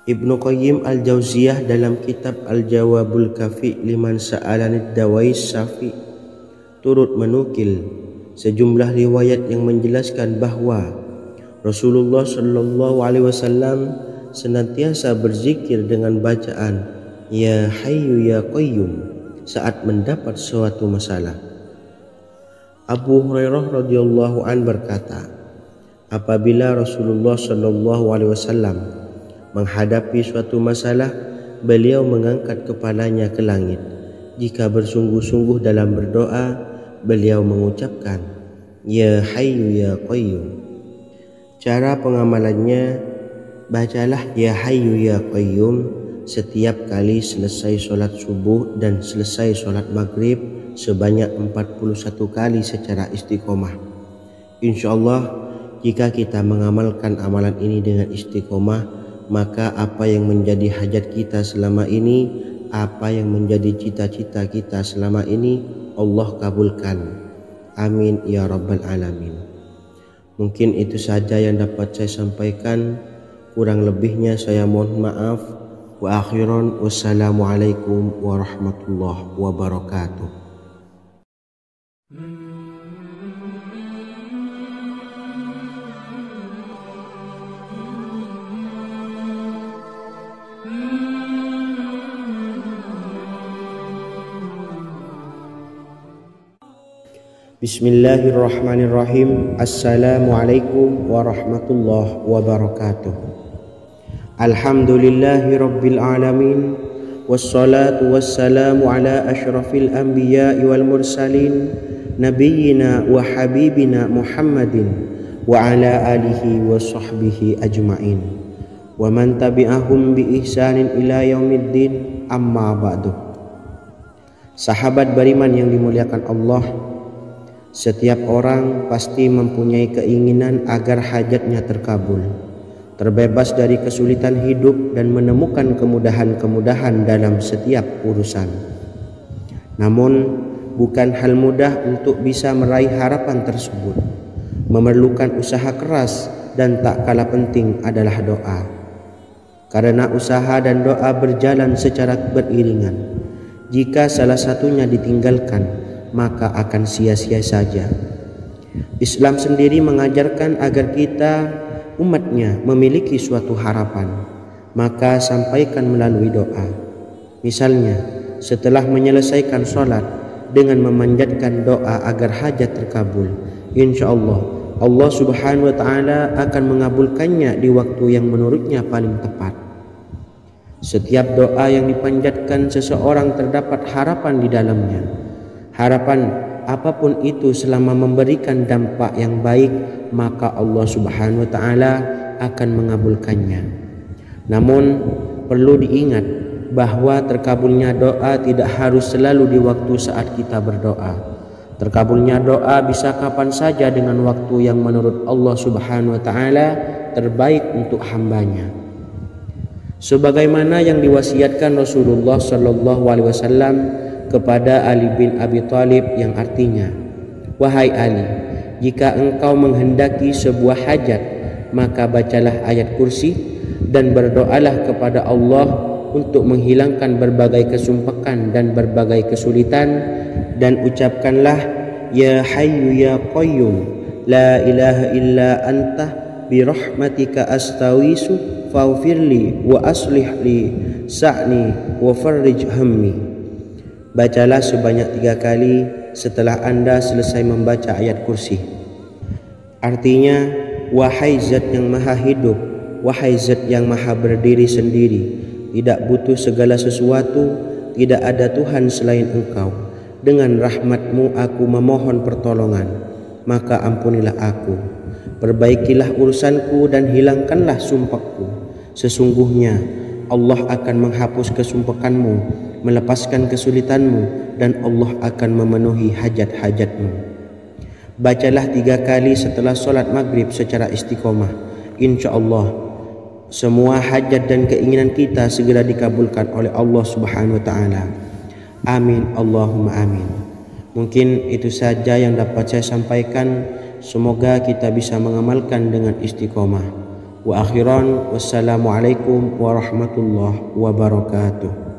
Ibnu Qayyim al-Jauziyah dalam kitab Al-Jawabul Kafi liman sa'alanid dawais syafi turut menukil sejumlah riwayat yang menjelaskan bahwa Rasulullah Shallallahu Alaihi Wasallam senantiasa berzikir dengan bacaan Ya Hayyu Ya Qayyum saat mendapat suatu masalah. Abu Hurairah radhiyallahu an berkata, apabila Rasulullah Shallallahu Alaihi Wasallam menghadapi suatu masalah, beliau mengangkat kepalanya ke langit. Jika bersungguh-sungguh dalam berdoa, beliau mengucapkan Ya Hayyu Ya Qayyum. Cara pengamalannya, bacalah Ya Hayyu Ya Qayyum setiap kali selesai sholat subuh dan selesai sholat maghrib sebanyak 41 kali secara istiqomah. Insyaallah, jika kita mengamalkan amalan ini dengan istiqomah, maka apa yang menjadi hajat kita selama ini, apa yang menjadi cita-cita kita selama ini, Allah kabulkan. Amin ya rabbal alamin. Mungkin itu saja yang dapat saya sampaikan. Kurang lebihnya saya mohon maaf. Wa akhiran, wassalamualaikum warahmatullahi wabarakatuh. Bismillahirrahmanirrahim. Assalamualaikum warahmatullahi wabarakatuh. Alhamdulillahi rabbil alamin, wassalatu wassalamu ala ashrafil anbiya'i wal mursalin, nabiyyina wa habibina Muhammadin wa ala alihi wa sahbihi ajma'in, wa man tabi'ahum bi ihsanin ila yaumiddin, amma ba'du. Sahabat beriman yang dimuliakan Allah, setiap orang pasti mempunyai keinginan agar hajatnya terkabul, terbebas dari kesulitan hidup dan menemukan kemudahan-kemudahan dalam setiap urusan. Namun, bukan hal mudah untuk bisa meraih harapan tersebut. Memerlukan usaha keras dan tak kalah penting adalah doa. Karena usaha dan doa berjalan secara beriringan. Jika salah satunya ditinggalkan, maka akan sia-sia saja. Islam sendiri mengajarkan agar kita umatnya memiliki suatu harapan, maka sampaikan melalui doa. Misalnya, setelah menyelesaikan sholat dengan memanjatkan doa agar hajat terkabul, insyaallah Allah Subhanahu wa Ta'ala akan mengabulkannya di waktu yang menurutnya paling tepat. Setiap doa yang dipanjatkan seseorang terdapat harapan di dalamnya. Harapan apapun itu selama memberikan dampak yang baik, maka Allah Subhanahu wa Ta'ala akan mengabulkannya. Namun perlu diingat bahwa terkabulnya doa tidak harus selalu di waktu saat kita berdoa. Terkabulnya doa bisa kapan saja dengan waktu yang menurut Allah Subhanahu wa Ta'ala terbaik untuk hambanya. Sebagaimana yang diwasiatkan Rasulullah Shallallahu Alaihi Wasallam kepada Ali bin Abi Thalib, yang artinya, wahai Ali, jika engkau menghendaki sebuah hajat, maka bacalah ayat kursi dan berdoalah kepada Allah untuk menghilangkan berbagai kesumpakan dan berbagai kesulitan, dan ucapkanlah Ya Hayyu Ya Qayyum, la ilaha illa anta bi rahmatika astawisu faghfirli wa aslih li sa'ni wa farrij hammi. Bacalah sebanyak 3 kali setelah Anda selesai membaca ayat kursi. Artinya, wahai Zat yang maha hidup, wahai Zat yang maha berdiri sendiri, tidak butuh segala sesuatu, tidak ada Tuhan selain Engkau. Dengan rahmat-Mu aku memohon pertolongan, maka ampunilah aku. Perbaikilah urusanku dan hilangkanlah sumpahku. Sesungguhnya Allah akan menghapus kesumpahanmu, melepaskan kesulitanmu, dan Allah akan memenuhi hajat-hajatmu. Bacalah 3 kali setelah solat maghrib secara istiqomah. Insya Allah semua hajat dan keinginan kita segera dikabulkan oleh Allah Subhanahu wa taala. Amin Allahumma amin. Mungkin itu saja yang dapat saya sampaikan. Semoga kita bisa mengamalkan dengan istiqomah. Wa akhiran, wassalamualaikum warahmatullahi wabarakatuh.